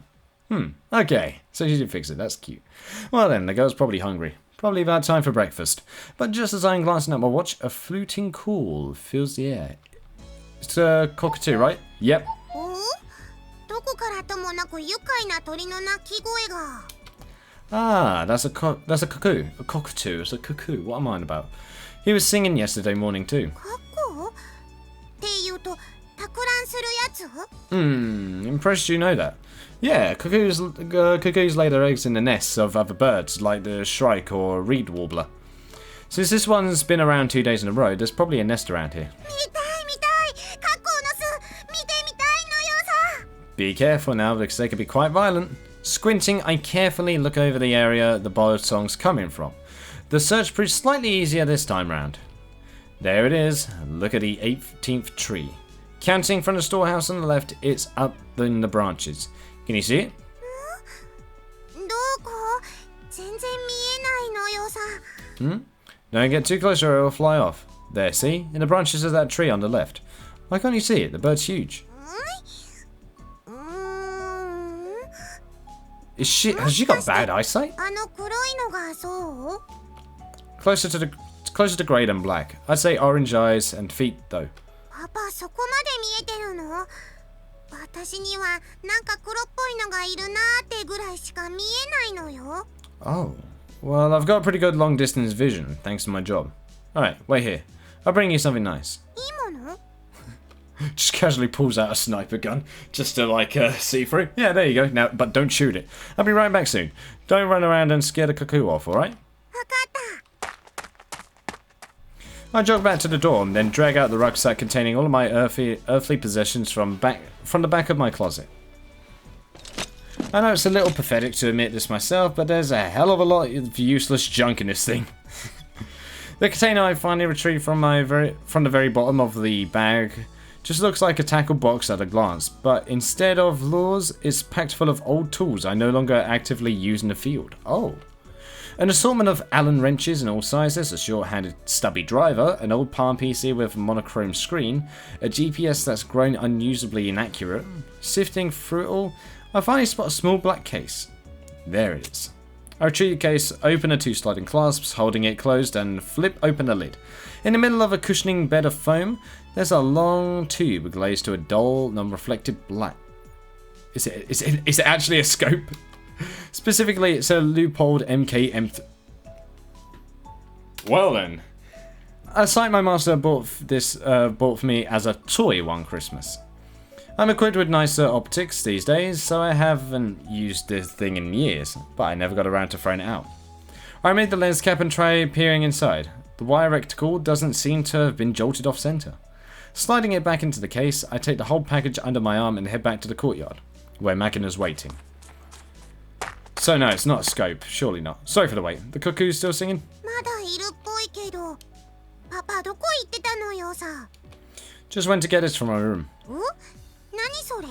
Okay, so she did fix it, that's cute. Well then, the girl's probably hungry. Probably about time for breakfast. But just as I'm glancing at my watch, a fluting call fills the air. It's a cockatoo, right? Yep. Ah, that's a cuckoo. A cockatoo. It's a cuckoo. What am I on about? He was singing yesterday morning too. Impressed you know that. Yeah, cuckoos lay their eggs in the nests of other birds, like the shrike or reed warbler. Since this one's been around 2 days in a row, there's probably a nest around here. Be careful now, because they can be quite violent. Squinting, I carefully look over the area the bird song's coming from. The search proved slightly easier this time round. There it is. Look at the 18th tree. Counting from the storehouse on the left, it's up in the branches. Can you see it? Don't get too close or it will fly off. There, see? In the branches of that tree on the left. Why can't you see it? The bird's huge. Has she got bad eyesight? Closer to grey than black. I'd say orange eyes and feet though. Oh, well, I've got pretty good long distance vision thanks to my job. Alright, wait here. I'll bring you something nice. Just casually pulls out a sniper gun just to see through. Yeah, there you go. Now, but don't shoot it. I'll be right back soon. Don't run around and scare the cuckoo off, alright? I jog back to the dorm, then drag out the rucksack containing all of my earthly possessions from the back of my closet. I know it's a little pathetic to admit this myself, but there's a hell of a lot of useless junk in this thing. The container I finally retrieved from the very bottom of the bag Just looks like a tackle box at a glance, but instead of lures, it's packed full of old tools I no longer actively use in the field. Oh. An assortment of Allen wrenches in all sizes, a short-handed stubby driver, an old Palm PC with a monochrome screen, a GPS that's grown unusably inaccurate. Sifting through it all, I finally spot a small black case. There it is. I retrieve the case, open the 2 sliding clasps, holding it closed, and flip open the lid. In the middle of a cushioning bed of foam, there's a long tube glazed to a dull, non-reflective black. Is it actually a scope? Specifically, it's a loopholed MKM. Well then, a sight my master bought for me as a toy one Christmas. I'm equipped with nicer optics these days, so I haven't used this thing in years, but I never got around to throwing it out. I removed the lens cap and try peering inside. The wire reticle doesn't seem to have been jolted off center. Sliding it back into the case, I take the whole package under my arm and head back to the courtyard, where Makina's waiting. So no, it's not a scope. Surely not. Sorry for the wait. The cuckoo's still singing? まだいるっぽいけど、パパどこ行ってたのよさ。 Just went to get this from my room. ん？何それ？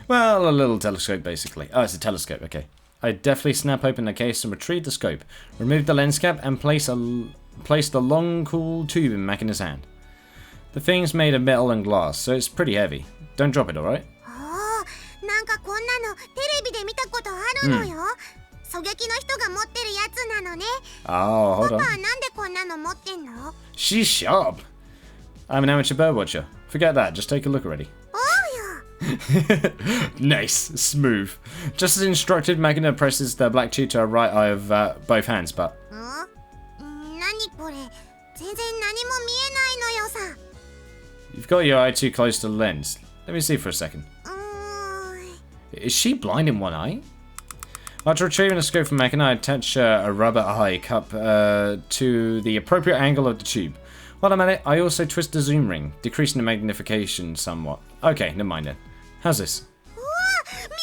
Well, a little telescope basically. Oh, it's a telescope, okay. I deftly snap open the case and retrieve the scope, remove the lens cap and place the long cool tube in Makina's hand. The thing's made of metal and glass, so it's pretty heavy. Don't drop it, alright? なんかこんなのテレビで見たことあるのよ。狙撃の人が持ってるやつなのね。 Oh, hold パ on. パはなんでこんなの持ってんの？ She's sharp. I'm an amateur birdwatcher. Forget that, just take a look already. おうよ。 Nice, smooth. Just as instructed, Makina presses the black tube to her right eye of both hands, but... 何これ？全然何も見えないのよさ。 You've got your eye too close to the lens. Let me see for a second. Is she blind in one eye? After retrieving a scope from Makina, I attach a rubber eye cup to the appropriate angle of the tube. While I'm at it, I also twist the zoom ring, decreasing the magnification somewhat. Okay, never mind then. How's this? 見える見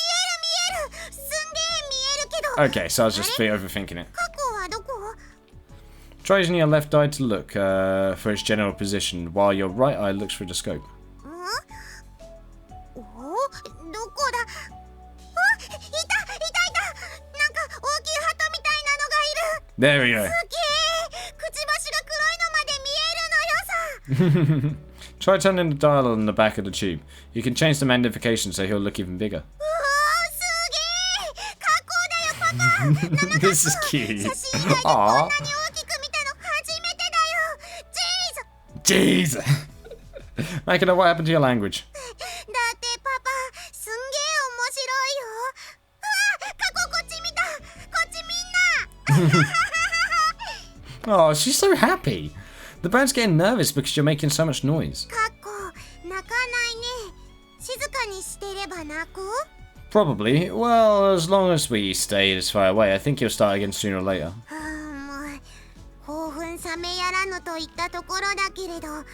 える。すんげえ見えるけど。 Okay, so I was just overthinking it. 過去はどこ？ Try using your left eye to look for its general position, while your right eye looks through the scope. どこだ？いたいたいた。なんか大きい鳩みたいなのがいる。 There we go. すげえ。くちばしが黒いのまで見えるのよさ。 Try turning the dial on the back of the tube. You can change the magnification so he'll look even bigger. すげえ。かっこうだよパパ。 This is cute. 写真以外でこんなに大きく見たの初めてだよ。ジーズ。 Jeez. Makina, what happened to your language? だってパパすんげえ面白いよ。過去こっち見た。こっちみんな。 Oh, she's so happy. The bird's getting nervous because you're making so much noise. 過去泣かないね。静かにしてれば泣く？ Probably. Well, as long as we stay this far away, I think he'll start again sooner or later. もう興奮冷めやらぬといったところだけれど、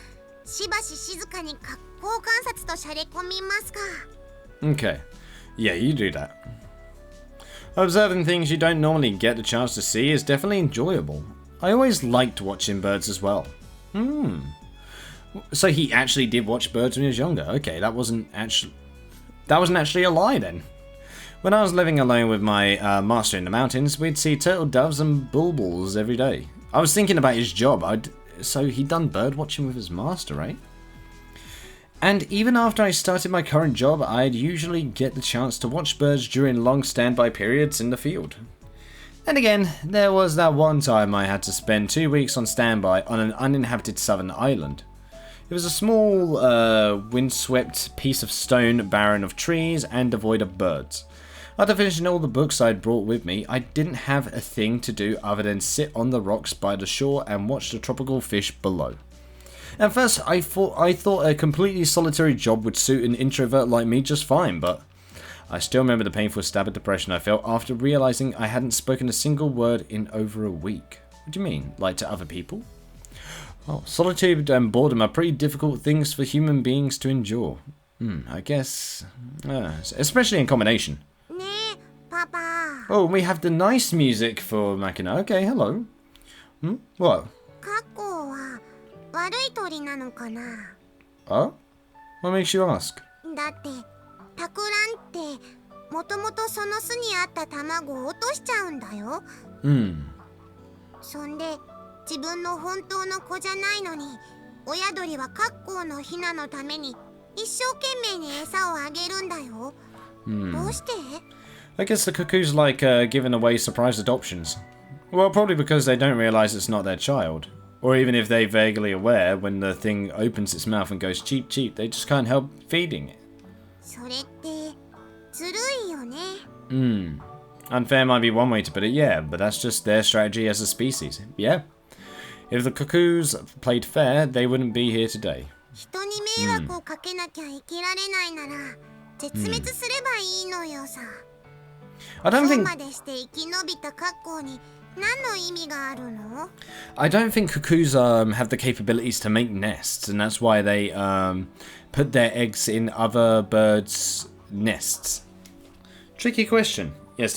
しばし静かに格好観察としゃれ込みますか。 Okay. Yeah, you do that. Observing things you don't normally get the chance to see is definitely enjoyable. I always liked watching birds as well. So he actually did watch birds when he was younger. Okay, that wasn't actually a lie then. When I was living alone with my master in the mountains, we'd see turtle doves and bulbuls every day. I was thinking about his job. So he'd done bird watching with his master, right? And even after I started my current job, I'd usually get the chance to watch birds during long standby periods in the field. And again, there was that one time I had to spend 2 weeks on standby on an uninhabited southern island. It was a small, windswept piece of stone barren of trees and devoid of birds. After finishing all the books I'd brought with me, I didn't have a thing to do other than sit on the rocks by the shore and watch the tropical fish below. At first, I thought a completely solitary job would suit an introvert like me just fine, but I still remember the painful stab of depression I felt after realizing I hadn't spoken a single word in over a week. What do you mean? Like to other people? Oh, solitude and boredom are pretty difficult things for human beings to endure. I guess... especially in combination. ねえ、パパ。 Oh, we have the nice music for Makina. Okay, hello. What? 過去は悪い鳥なのかな。 Oh? What makes you ask? だってタクランってもともとその巣にあった卵を落としちゃうんだよ。そんで自分の本当の子じゃないのに親鳥はカッコウのヒナのために一生懸命に餌をあげるんだよ。どうして？ I guess the cuckoo's like giving away surprise adoptions. Well, probably because they don't realize it's not their child. Or even if they're vaguely aware, when the thing opens its mouth and goes cheep cheep, they just can't help feeding it. それってずるいよね。Unfair might be one way to put it, yeah, but that's just their strategy as a species. Yeah. If the cuckoos played fair, they wouldn't be here today. 人に迷惑をかけなきゃ生きられないなら絶滅すればいいのよさ。I don't そう think までして生き延びた格好に何の意味があるの？ I don't think cuckoos have the capabilities to make nests, and that's why they put their eggs in other birds' nests. Tricky question. Yes,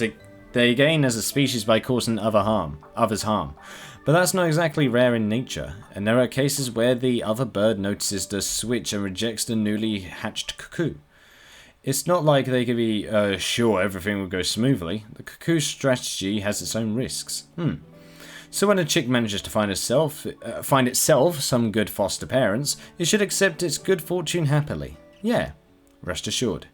they gain as a species by causing others harm. But that's not exactly rare in nature, and there are cases where the other bird notices the switch and rejects the newly hatched cuckoo. It's not like they can be sure everything will go smoothly. The cuckoo's strategy has its own risks. So when a chick manages to find itself some good foster parents, it should accept its good fortune happily. Yeah, rest assured.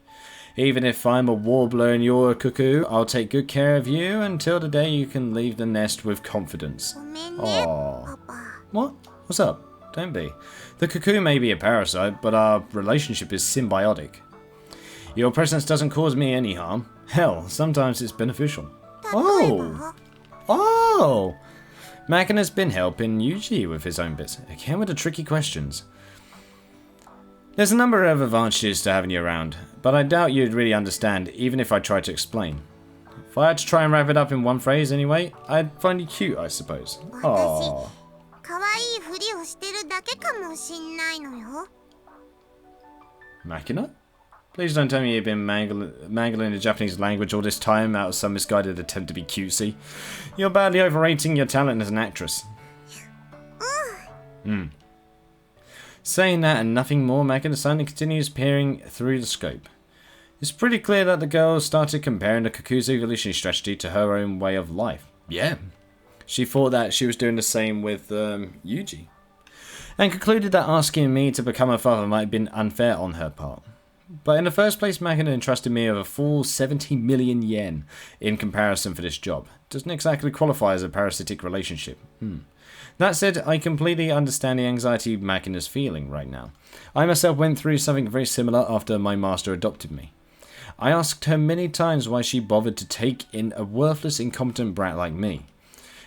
Even if I'm a warbler and you're a cuckoo, I'll take good care of you until the day you can leave the nest with confidence. ごめんね、 Aww. パパ。 What? What's up? Don't be. The cuckoo may be a parasite, but our relationship is symbiotic. Your presence doesn't cause me any harm. Hell, sometimes it's beneficial. 例えば？ Oh! Makina's been helping Yuusha with his own bits. Again with the tricky questions. There's a number of advantages to having you around, but I doubt you'd really understand even if I tried to explain. If I had to try and wrap it up in one phrase anyway, I'd find you cute, I suppose. 私 Aww. 可愛いふりをしてるだけかもしんないのよ。 Makina? Please don't tell me you've been mangling the Japanese language all this time out of some misguided attempt to be cutesy. You're badly overrating your talent as an actress. Saying that and nothing more, Makina suddenly continues peering through the scope. It's pretty clear that the girl started comparing the cuckoo's evolutionary strategy to her own way of life. Yeah. She thought that she was doing the same with Yuji. And concluded that asking me to become her father might have been unfair on her part. But in the first place, Makina entrusted me with a full 70 million yen in comparison for this job. Doesn't exactly qualify as a parasitic relationship. That said, I completely understand the anxiety Makina's feeling right now. I myself went through something very similar after my master adopted me. I asked her many times why she bothered to take in a worthless, incompetent brat like me.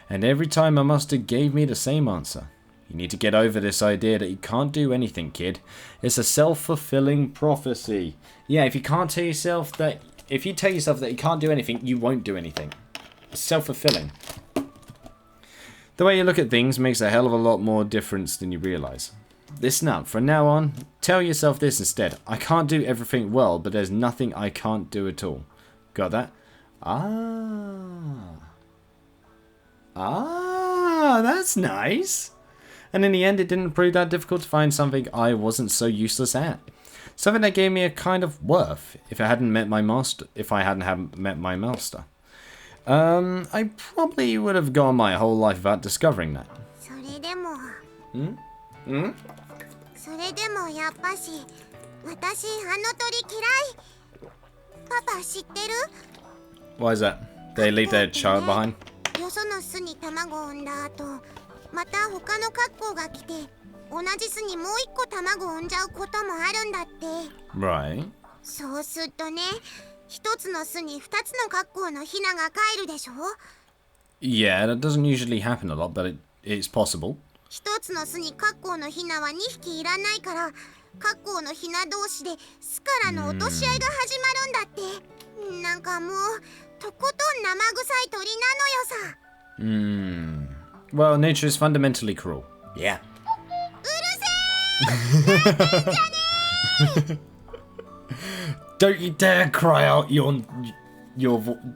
And every time my master gave me the same answer. You need to get over this idea that you can't do anything, kid. It's a self-fulfilling prophecy. Yeah, if you tell yourself that you can't do anything, you won't do anything. It's self-fulfilling. The way you look at things makes a hell of a lot more difference than you realise. Listen up, from now on, tell yourself this instead. I can't do everything well, but there's nothing I can't do at all. Got that? That's nice. And in the end, it didn't prove that difficult to find something I wasn't so useless at. Something that gave me a kind of worth if I hadn't met my master. I probably would have gone my whole life without discovering that. それでも。Hmm? それでもやっぱし私あの鳥嫌い。パパ知ってる？ Why is that? They leave their child behind? よその巣に卵を産んだ後、また他の格好が来て同じ巣にもう一個卵を産んじゃうこともあるんだって。 Right. そうするとね、一つの巣に二つの格好のヒナが帰るでしょ？ Yeah, that doesn't usually happen a lot, but it's possible. 一つの巣に格好のヒナは2匹いらないから、格好のヒナ同士で巣からの落とし合いが始まるんだって。なんかもうとことん生臭い鳥なのよさ。Well, nature is fundamentally cruel. Yeah. うるせーDon't you dare cry out your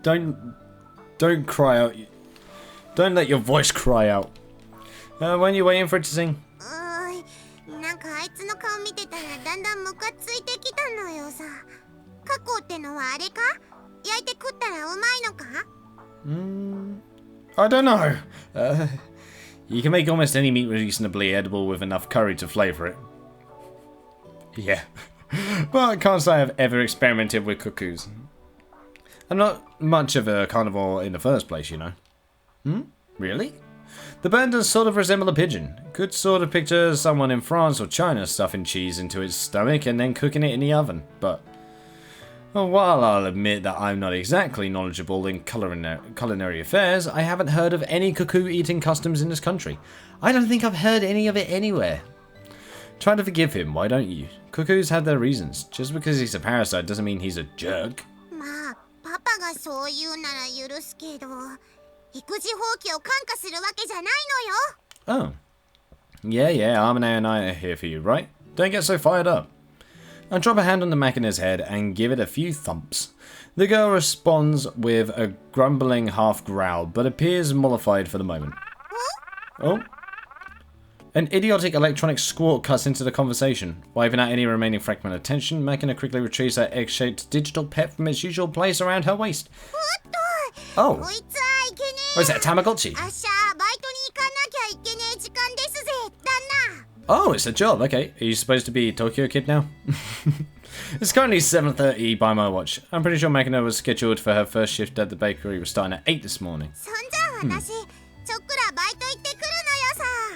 don't cry out. Don't let your voice cry out. When you're waiting for it to sing. なんかあいつの顔見てたらだんだんムカついてきたのよさ。過去ってのはあれか？焼いて食ったらうまいのか？ I don't know. You can make almost any meat reasonably edible with enough curry to flavour it. Yeah. But I can't say I've ever experimented with cuckoos. I'm not much of a carnivore in the first place, you know. Really? The bird does sort of resemble a pigeon. Could sort of picture someone in France or China stuffing cheese into its stomach and then cooking it in the oven. But well, while I'll admit that I'm not exactly knowledgeable in culinary affairs, I haven't heard of any cuckoo eating customs in this country. I don't think I've heard any of it anywhere. Try to forgive him, why don't you? Cuckoos have their reasons. Just because he's a parasite doesn't mean he's a jerk. まあ、パパがそう言うなら許すけど、育児放棄を感化するわけじゃないのよ。 Oh. Yeah, Armane and I are here for you, right? Don't get so fired up. I drop a hand on the Makina's head and give it a few thumps. The girl responds with a grumbling half growl, but appears mollified for the moment. Oh. An idiotic electronic squawk cuts into the conversation. Wiping out any remaining fragment of tension, Makina quickly retrieves her egg-shaped digital pet from its usual place around her waist. Oh. こいつはいけねえ。 Oh, is that a Tamagotchi? 明日バイトに行かなきゃいけねえ時間ですぜ、旦那。 Oh, it's a job. Okay. Are you supposed to be a Tokyo kid now? It's currently 7:30 by my watch. I'm pretty sure Makina was scheduled for her first shift at the bakery was starting at 8 this morning. そんじゃ私、ちょっくらバイト行ってくる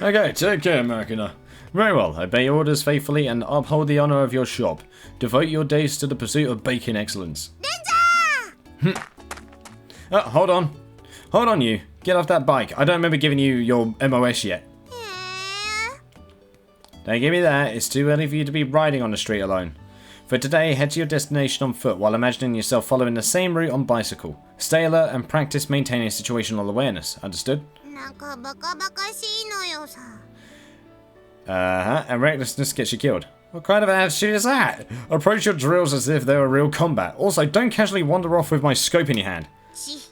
のよさ。 Okay, take care, Makina. Very well. Obey your orders faithfully and uphold the honor of your shop. Devote your days to the pursuit of baking excellence. レンジャー Hold on. Hold on, you. Get off that bike. I don't remember giving you your MOS yet. Don't give me that. It's too early for you to be riding on the street alone. For today, head to your destination on foot while imagining yourself following the same route on bicycle. Stay alert and practice maintaining situational awareness. Understood? なんかバカバカしいのよさ。 And recklessness gets you killed. What kind of attitude is that? Approach your drills as if they were real combat. Also, don't casually wander off with my scope in your hand. ち、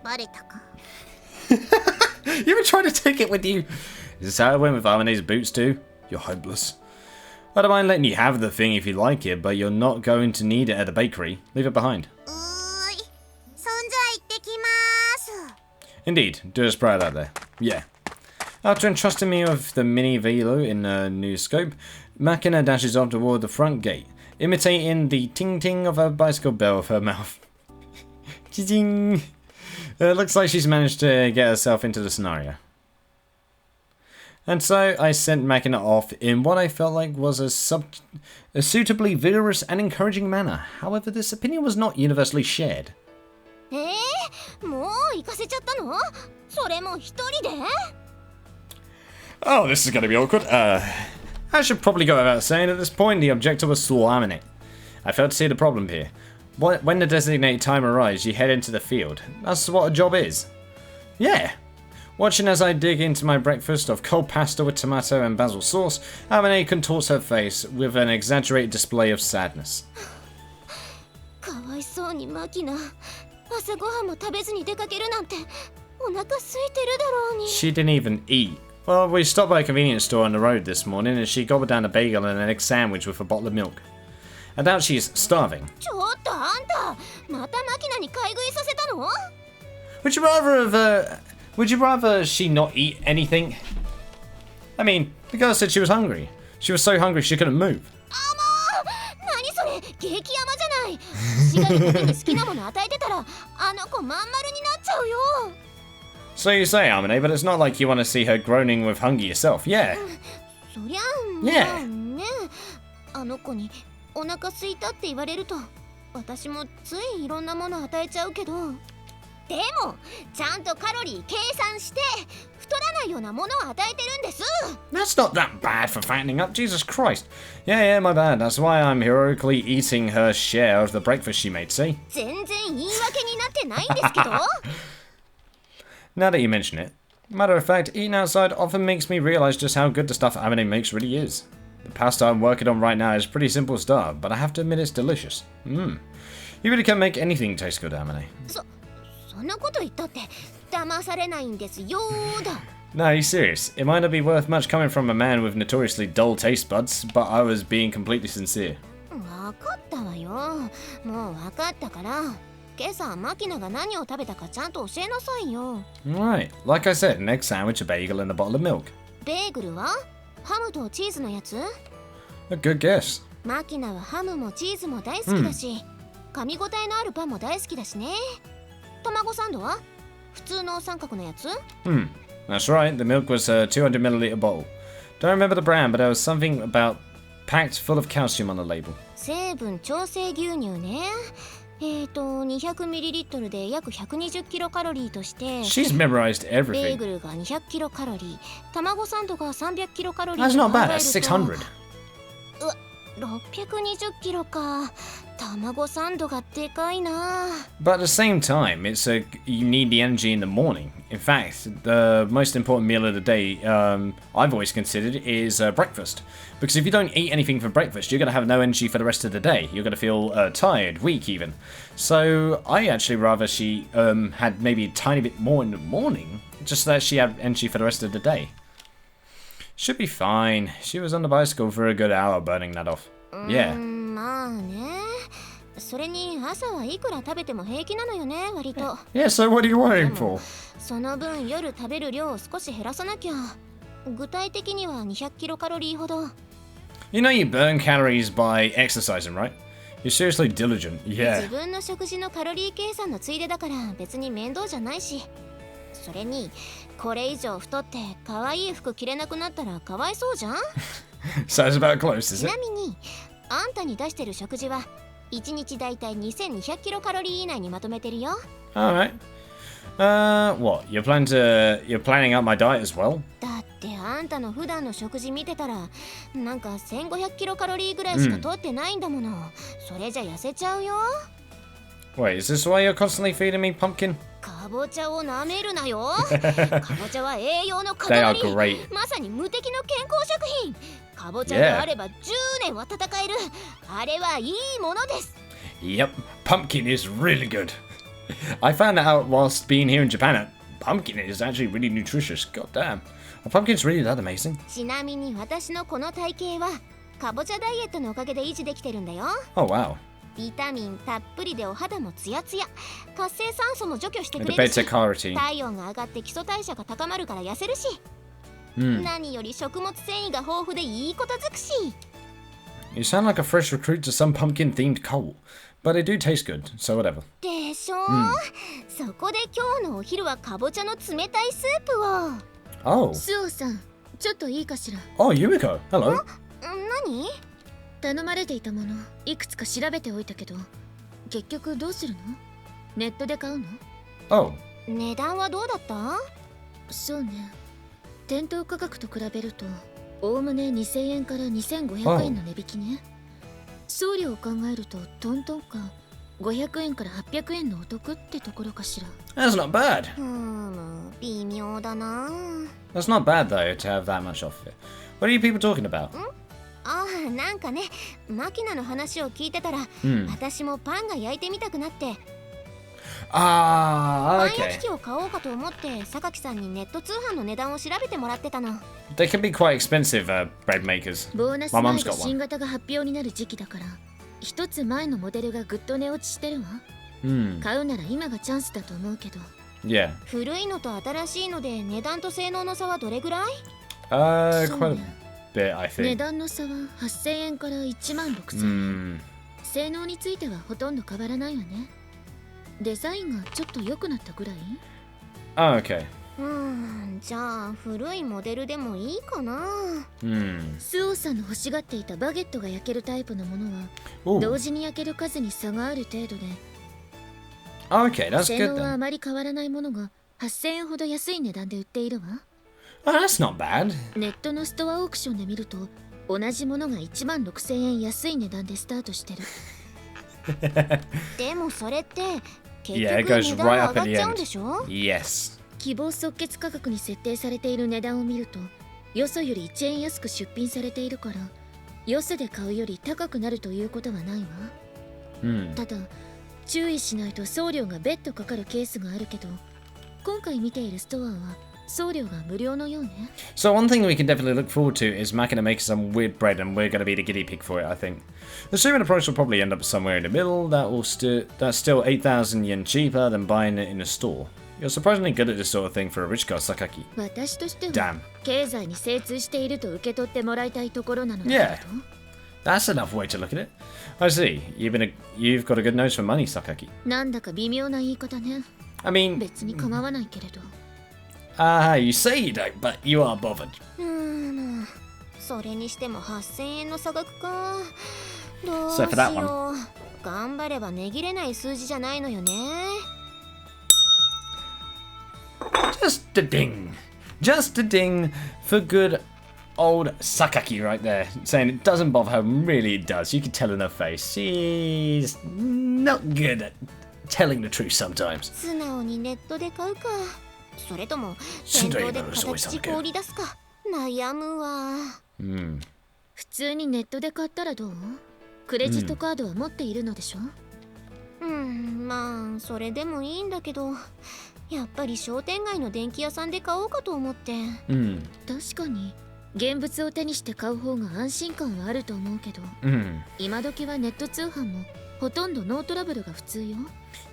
バレたか。 You were trying to take it with you. Is this how it went with Armane's boots too? You're hopeless. I don't mind letting you have the thing if you like it, but you're not going to need it at the bakery. Leave it behind. うーい。そんじゃ行ってきまーす。 Indeed, do a Sprite out there. Yeah. After entrusting me with the mini velo in a new scope, Makina dashes off toward the front gate, imitating the ting-ting of a bicycle bell with her mouth. Ching! Looks like she's managed to get herself into the scenario. And so I sent Makina off in what I felt like was a suitably vigorous and encouraging manner. However, this opinion was not universally shared. もう行かせちゃったの？それも一人で？ Oh, this is going to be awkward. I should probably go without saying at this point the objective was slamming it. I failed to see the problem here. When the designated time arrives, you head into the field. That's what a job is. Yeah. Watching as I dig into my breakfast of cold pasta with tomato and basil sauce, Amane contorts her face with an exaggerated display of sadness. かわいそうにマキナ。朝ごはんも食べずに出かけるなんてお腹空いてるだろうに。 She didn't even eat. Well, we stopped by a convenience store on the road this morning and she gobbled down a bagel and an egg sandwich with a bottle of milk. I doubt she's starving. ちょっとあんた、またマキナに買い食いさせたの？ Would you rather she not eat anything? I mean, the girl said she was hungry. She was so hungry she couldn't move. 何それ、激ヤマじゃない。私がリコに好きなもの与えてたら、あの子まん丸になっちゃうよ。 So you say, Amane, but it's not like you want to see her groaning with hunger yourself, yeah? そりゃまあね、あの子にお腹空いたって言われると、私もついいろんなもの与えちゃうけど。でも、ちゃんとカロリー計算して太らないようなものを与えてるんです。 That's not that bad for fattening up, Jesus Christ. Yeah, my bad. That's why I'm heroically eating her share of the breakfast she made, see? 全然言い訳になってないんですけど。 Now that you mention it, matter of fact, eating outside often makes me realize just how good the stuff Amane makes really is. The pasta I'm working on right now is pretty simple stuff, but I have to admit it's delicious. You really can make anything taste good, Amane. そんなこと言ったって騙されないんですよーだ。No, are you serious? It might not be worth much coming from a man with notoriously dull taste buds, but I was being completely sincere. わかったわよ。もうわかったから。今朝マキナが何を食べたかちゃんと教えなさいよ。Right, like I said, an egg sandwich, a bagel, and a bottle of milk. ベーグルはハムとチーズのやつ？ A good guess. マキナはハムもチーズも大好きだし、噛み応えのあるパンも大好きだしね。卵サンドは普通の三角のやつ？ That's right, the milk was a 200 milliliter bottle. Don't remember the brand, but there was something about packed full of calcium on the label. 成分調整牛乳ね。200ミリリットルで約120キロカロリーとして、 She's memorized ベー everything. グルが200キロカロリー、卵サンドが300キロカロリー That's と not 考 bad, える that's と 600. 620キロか。卵サンドがでかいな。 But at the same time, you need the energy in the morning. In fact, the most important meal of the day I've always considered is breakfast. Because if you don't eat anything for breakfast, you're going to have no energy for the rest of the day. You're going to feel tired, weak even. So I actually rather she had maybe a tiny bit more in the morning, just so that she had energy for the rest of the day. Should be fine. She was on the bicycle for a good hour burning that off. Yeah. まあね。それに朝はいくら食べても平気なのよね、割と。 Yeah, so what are you worrying for? その分夜食べる量を少し減らさなきゃ。具体的には200キロカロリーほど。 You know you burn calories by exercising, right? You're seriously diligent. 自 Yeah. 分の食事のカロリー計算のついでだから別に面倒じゃないし。それにこれ以上太って可愛い服着れなくなったらかわいそうじゃん。 So it's about close, is ち it? なみにあんたに出してる食事は1日だいたい2200キロカロリー以内にまとめてるよ。 Alright. What? You're planning out my diet as well? だってあんたの普段の食事見てたらなんか1500キロカロリーぐらいしか取ってないんだもの。それじゃ痩せちゃうよ。 Wait, is this why you're constantly feeding me pumpkin? かぼちゃを舐めるなよ。かぼちゃは栄養の They are 塊。 great. まさに無敵の健康食品。かぼちゃがあれば10年は戦える。あれはいいものです。 Yep, pumpkin is really good. I found that out whilst being here in Japan. Pumpkin is actually really nutritious. God damn. Are pumpkins really that amazing? ちなみに私のこの体型はかぼちゃダイエットのおかげで維持できてるんだよ。 Oh, wow. ビタミンたっぷりでお肌もツヤツヤ、活性酸素も除去してく The れるし、 beta carotene. 体温が上がって基礎代謝が高まるから痩せるし、何より食物繊維が豊富でいいこと尽くし。 You sound like a fresh recruit to some pumpkin-themed cult. But they do taste good, so whatever. でしょ、そこで今日のお昼はかぼちゃの冷たいスープを。 Oh. スオさん、ちょっといいかしら。 Oh, Yumiko. Hello. 何？頼まれていたものいくつか調べておいたけど、結局どうするの？ネットで買うの？ Oh. 値段はどうだった？そうね、店頭価格と比べるとおおむね2000円から2500円の値引きね。送料を考えるとトントンか500円から800円のお得ってところかしら。 That's not bad. 微妙だな。 That's not bad, though, to have that much off it. What are you people talking about? ああ、なんかね、マキナの話を聞いてたら、私もパンが焼いてみたくなって、 Ah, パン焼 okay. き器を買おうかと思って榊さんにネット通販の値段を調べてもらってたの。 They can be quite expensive, bread makers. ボーナス My 前 mum's で got 新 one. 型が発表になる時期だから、一つ前のモデルがぐっと値落ちしてるわ。 買うなら今がチャンスだと思うけど。 Yeah. 古いのと新しいので値段と性能の差はどれぐらい？ Quite a bit, I 値 think. 段の差は8000円から1万6000円。 性能についてはほとんど変わらないわね。デザインがちょっと良くなったぐらい。 Oh, okay. じゃあ古いモデルでもいいかな。スオさんの欲しがっていたバゲットが焼けるタイプのものは Ooh. 同時に焼ける数に差がある程度で、 Okay, that's 性 good 能はあ then. まり変わらないものが8000円ほど安い値段で売っているわ。 Oh, that's not bad. ネットのストアオークションで見ると同じものが1万6000円安い値段でスタートしてる。でもそれって結 Yeah, it 局 goes 値段 right が up 上 at がっ the ちゃうん end. でしょ？ Yes. 希望即決価格に設定されている値段を見るとよそより1円安く出品されているから、よそで買うより高くなるということはないわ。ただ注意しないと送料が別途かかるケースがあるけど、今回見ているストアは送料が無料のようね。 So one thing we can definitely look forward to is Makina making some weird bread, and we're going to be the guinea pig for it, I think. The shipment approach will probably end up somewhere in the middle. That's still 8,000 yen cheaper than buying it in a store. You're surprisingly good at this sort of thing for a rich girl, Sakaki. 私としては Damn. 経済に精通していると受け取ってもらいたいところなのだ Yeah. けど。 That's enough way to look at it. I see. You've got a good nose for money, Sakaki. なんだか微妙な言い方ね。 I mean, 別に構わないけれど。 you say you don't, but you are bothered. それにしても8000円の差額か。どうし So for that よう。頑張れば値切れない数字じゃないのよね。 Just a ding. Just a ding for good old Sakaki right there. Saying it doesn't bother her. Really it does. You can tell in her face. She's not good at telling the truth sometimes. 素直にネットで買うか。それとも店頭で形凍り出すか。悩むわ。普通にネットで買ったらどう？クレジットカードは持っているのでしょ？まあそれでもいいんだけど、やっぱり商店街の電気屋さんで買おうかと思って。確かに現物を手にして買う方が安心感はあると思うけど、今時はネット通販もほとんどノートラブルが普通よ。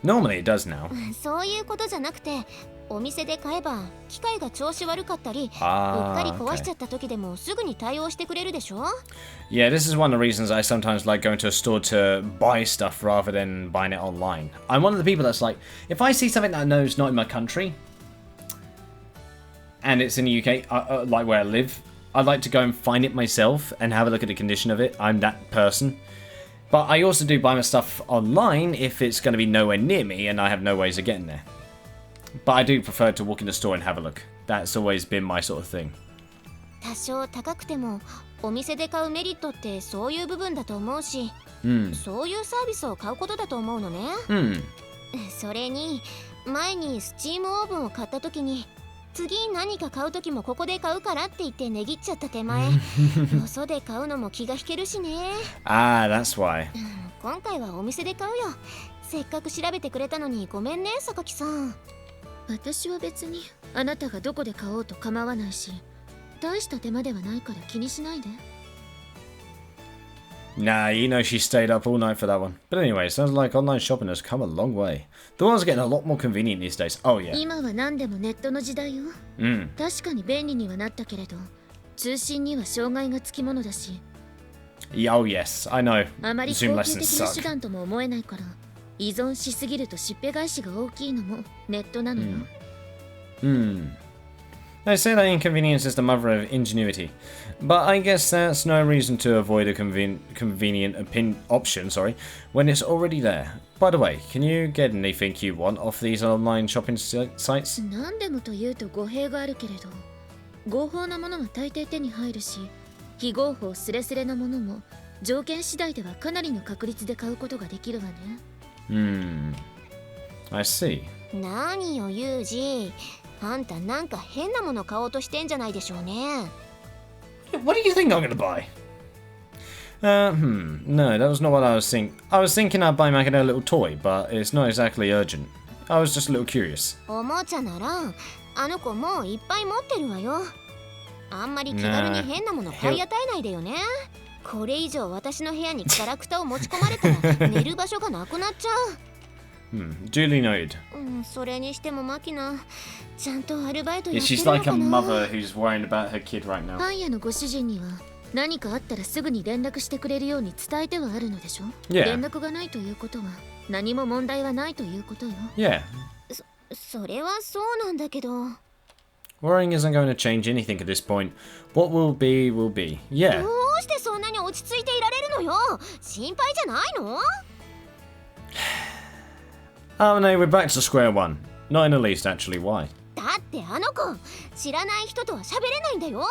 Normally it does now. そういうことじゃなくて、お店で買えば機械が調子悪かったり、うっかり壊しちゃった時でもすぐに対応してくれるでしょ？ Yeah, this is one of the reasons I sometimes like going to a store to buy stuff rather than buying it online. I'm one of the people that's like, if I see something that I know is not in my country, and it's in the UK, like where I live, I'd like to go and find it myself and have a look at the condition of it. I'm that person. But I also do buy my stuff online if it's going to be nowhere near me and I have no ways of getting there. But I do prefer to walk in the store and have a look. That's always been my sort of thing. 多少高くてもお店で買うメリットってそういう部分だと思うし、そういうサービスを買うことだと思うのね。それに前にスチームオーブンを買った時に、次何か買う時もここで買うからって言って値切っちゃった手前、よそで買うのも気が引けるしね。That's why. 今回はお店で買うよ。せっかく調べてくれたのにごめんね、榊さん。私は別にあなたがどこで買おうと構わないし、大した手間ではないから気にしないで。 Nah, you know she stayed up all night for that one. But anyway, it sounds like online shopping has come a long way. The world's getting a lot more convenient these days. Oh yeah. 今は何でもネットの時代よ。確かに便利にはなったけれど、通信には障害がつきものだし。Oh yes, I know. あまり Zoom 高級 lessons 的な手 suck. 段とも思えないから、依存しすぎるとしっぺ返しが大きいのもネットなのよ。They say that inconvenience is the mother of ingenuity, but I guess that's no reason to avoid a convenient option, when it's already there. By the way, can you get anything you want off these online shopping sites? 何でもというと語弊があるけれど、合法なものは大抵手に入るし、非合法スレスレのものも条件次第ではかなりの確率で買うことができるわね。I see. 何よユージ、あんたなんか変なもの買おうとしてんじゃないでしょうね。What do you think I'm gonna buy? No, that was not what I was thinking. I was thinking I'd buy Makina a little toy, but it's not exactly urgent. I was just a little curious. おもちゃなら、あの子もういっぱい持ってるわよ。あんまり気軽に変なもの買い与えないでよね。これ以上私の部屋にキャラクターを持ち込まれたら寝る場所がなくなっちゃう。Duly noted. それにしてもマキナ、ちゃんとアルバイトやって She's るの like a かな。 mother who's worrying about her kid right パ now. ン屋のご主人には何かあったらすぐに連絡してくれるように伝えてはあるのでしょ。 Yeah. 連絡がないということは何も問題はないということよ。 Yeah. それはそうなんだけど。 Worrying isn't going to change anything at this point. What will be, will be. Yeah. どうしてそんなに落ち着いていられるのよ。心配じゃないの？ Oh no, we're back to square one. Not in the least, actually. Why? だってあの子、知らない人とは喋れないんだよ。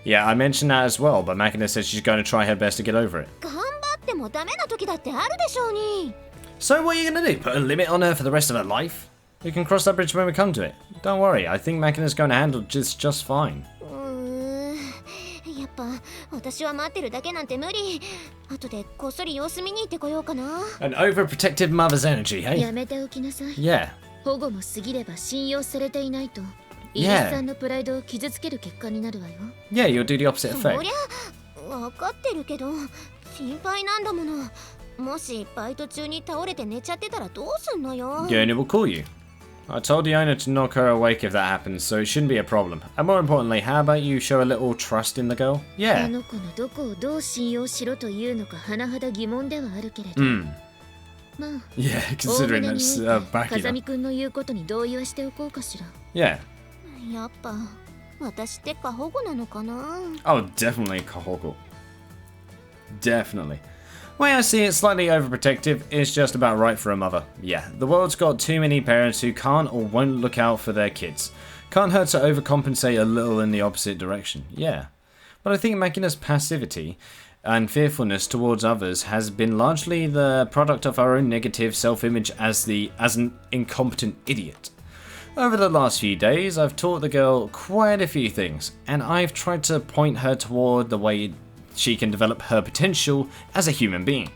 Yeah, I mentioned that as well, but Makina says she's going to try her best to get over it. 頑張ってもダメな時だってあるでしょうに。 So what are you going to do? Put a limit on her for the rest of her life? We can cross that bridge when we come to it. Don't worry, I think Makina's going to handle just fine. やっぱ私は待ってるだけなんて無理。後でこっそり様子見に行ってこようかな。 An overprotective mother's energy, hey? やめておきなさい。 Yeah. 保護も過ぎれば信用されていないとイギリスさんのプライドを傷つける結果になるわよ。Yeah, you'll do the opposite そ effect. りゃ分かってるけど心配なんだもの。もしバイト中に倒れて寝ちゃってたらどうすんのよ。 The owner will call you. I told the owner to knock her awake if that happens, so it shouldn't be a problem. And more importantly, how about you show a little trust in the girl? あ Yeah. の子のどこをどう信用しろというのか甚だ疑問ではあるけれど、 Hmm. まあ Yeah, 大 considering 船に it's おいて風 Makina. 見くんの言うことに同意はしておこうかしら。 Yeah. やっぱ私って過保護なのかな。 Oh, definitely Kahoko. Definitely. Way I see it, slightly overprotective is just about right for a mother. Yeah, the world's got too many parents who can't or won't look out for their kids. Can't hurt to overcompensate a little in the opposite direction. Yeah. But I think Makina's passivity and fearfulness towards others has been largely the product of her own negative self-image as an incompetent idiot. Over the last few days, I've taught the girl quite a few things, and I've tried to point her toward the way she can develop her potential as a human being.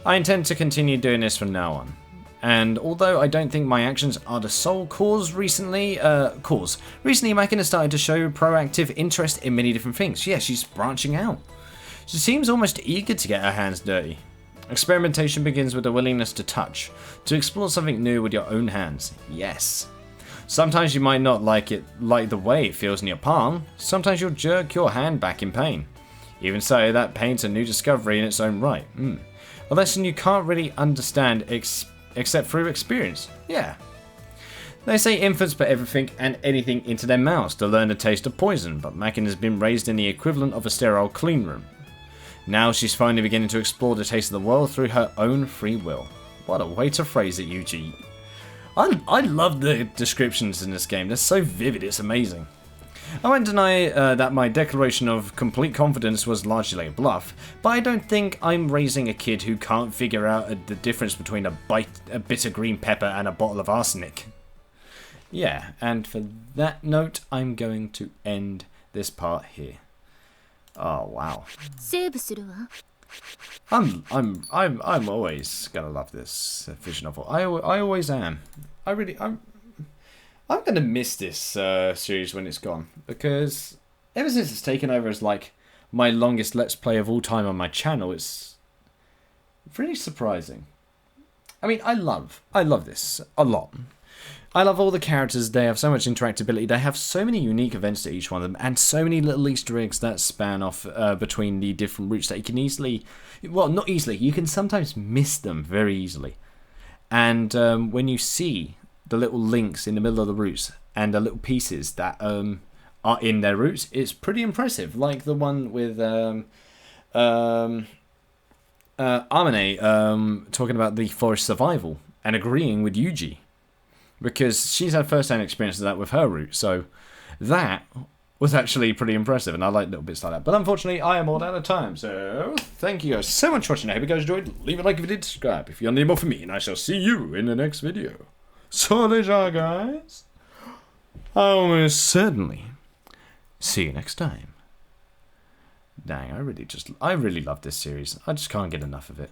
I intend to continue doing this from now on. And although I don't think my actions are the sole cause recently Makina started to show proactive interest in many different things. Yeah, she's branching out. She seems almost eager to get her hands dirty. Experimentation begins with a willingness to touch, to explore something new with your own hands. Yes. Sometimes you might not like the way it feels in your palm. Sometimes you'll jerk your hand back in pain. Even so, that pain's a new discovery in its own right. A lesson you can't really understand except through experience. Yeah. They say infants put everything and anything into their mouths to learn the taste of poison, but Makina has been raised in the equivalent of a sterile clean room. Now she's finally beginning to explore the taste of the world through her own free will. What a way to phrase it, Yuuchi. I love the descriptions in this game. They're so vivid, it's amazing. I won't deny that my declaration of complete confidence was largely a bluff, but I don't think I'm raising a kid who can't figure out the difference between a bit of green pepper and a bottle of arsenic. Yeah, and for that note, I'm going to end this part here. Oh wow. セーブするわ。 I'm always gonna love this fiction novel. I always am. I'm gonna miss this series when it's gone, because ever since it's taken over as like my longest Let's Play of all time on my channel, it's really surprising. I mean, I love this a lot. I love all the characters. They have so much interactability. They have so many unique events to each one of them, and so many little Easter eggs that span off between the different routes that you can easily, well, not easily, you can sometimes miss them very easily. And when you see the little links in the middle of the routes and the little pieces that are in their routes, it's pretty impressive. Like the one with Amane talking about the forest survival and agreeing with Yuji, because she's had first-hand experience of that with her route. So that was actually pretty impressive, and I like little bits like that. But unfortunately, I am all out of time. So thank you guys so much for watching. I hope you guys enjoyed. Leave a like if you did, subscribe if you want to need more from me, and I shall see you in the next video. So there you are, guys. I will most certainly see you next time. Dang, I really love this series. I just can't get enough of it.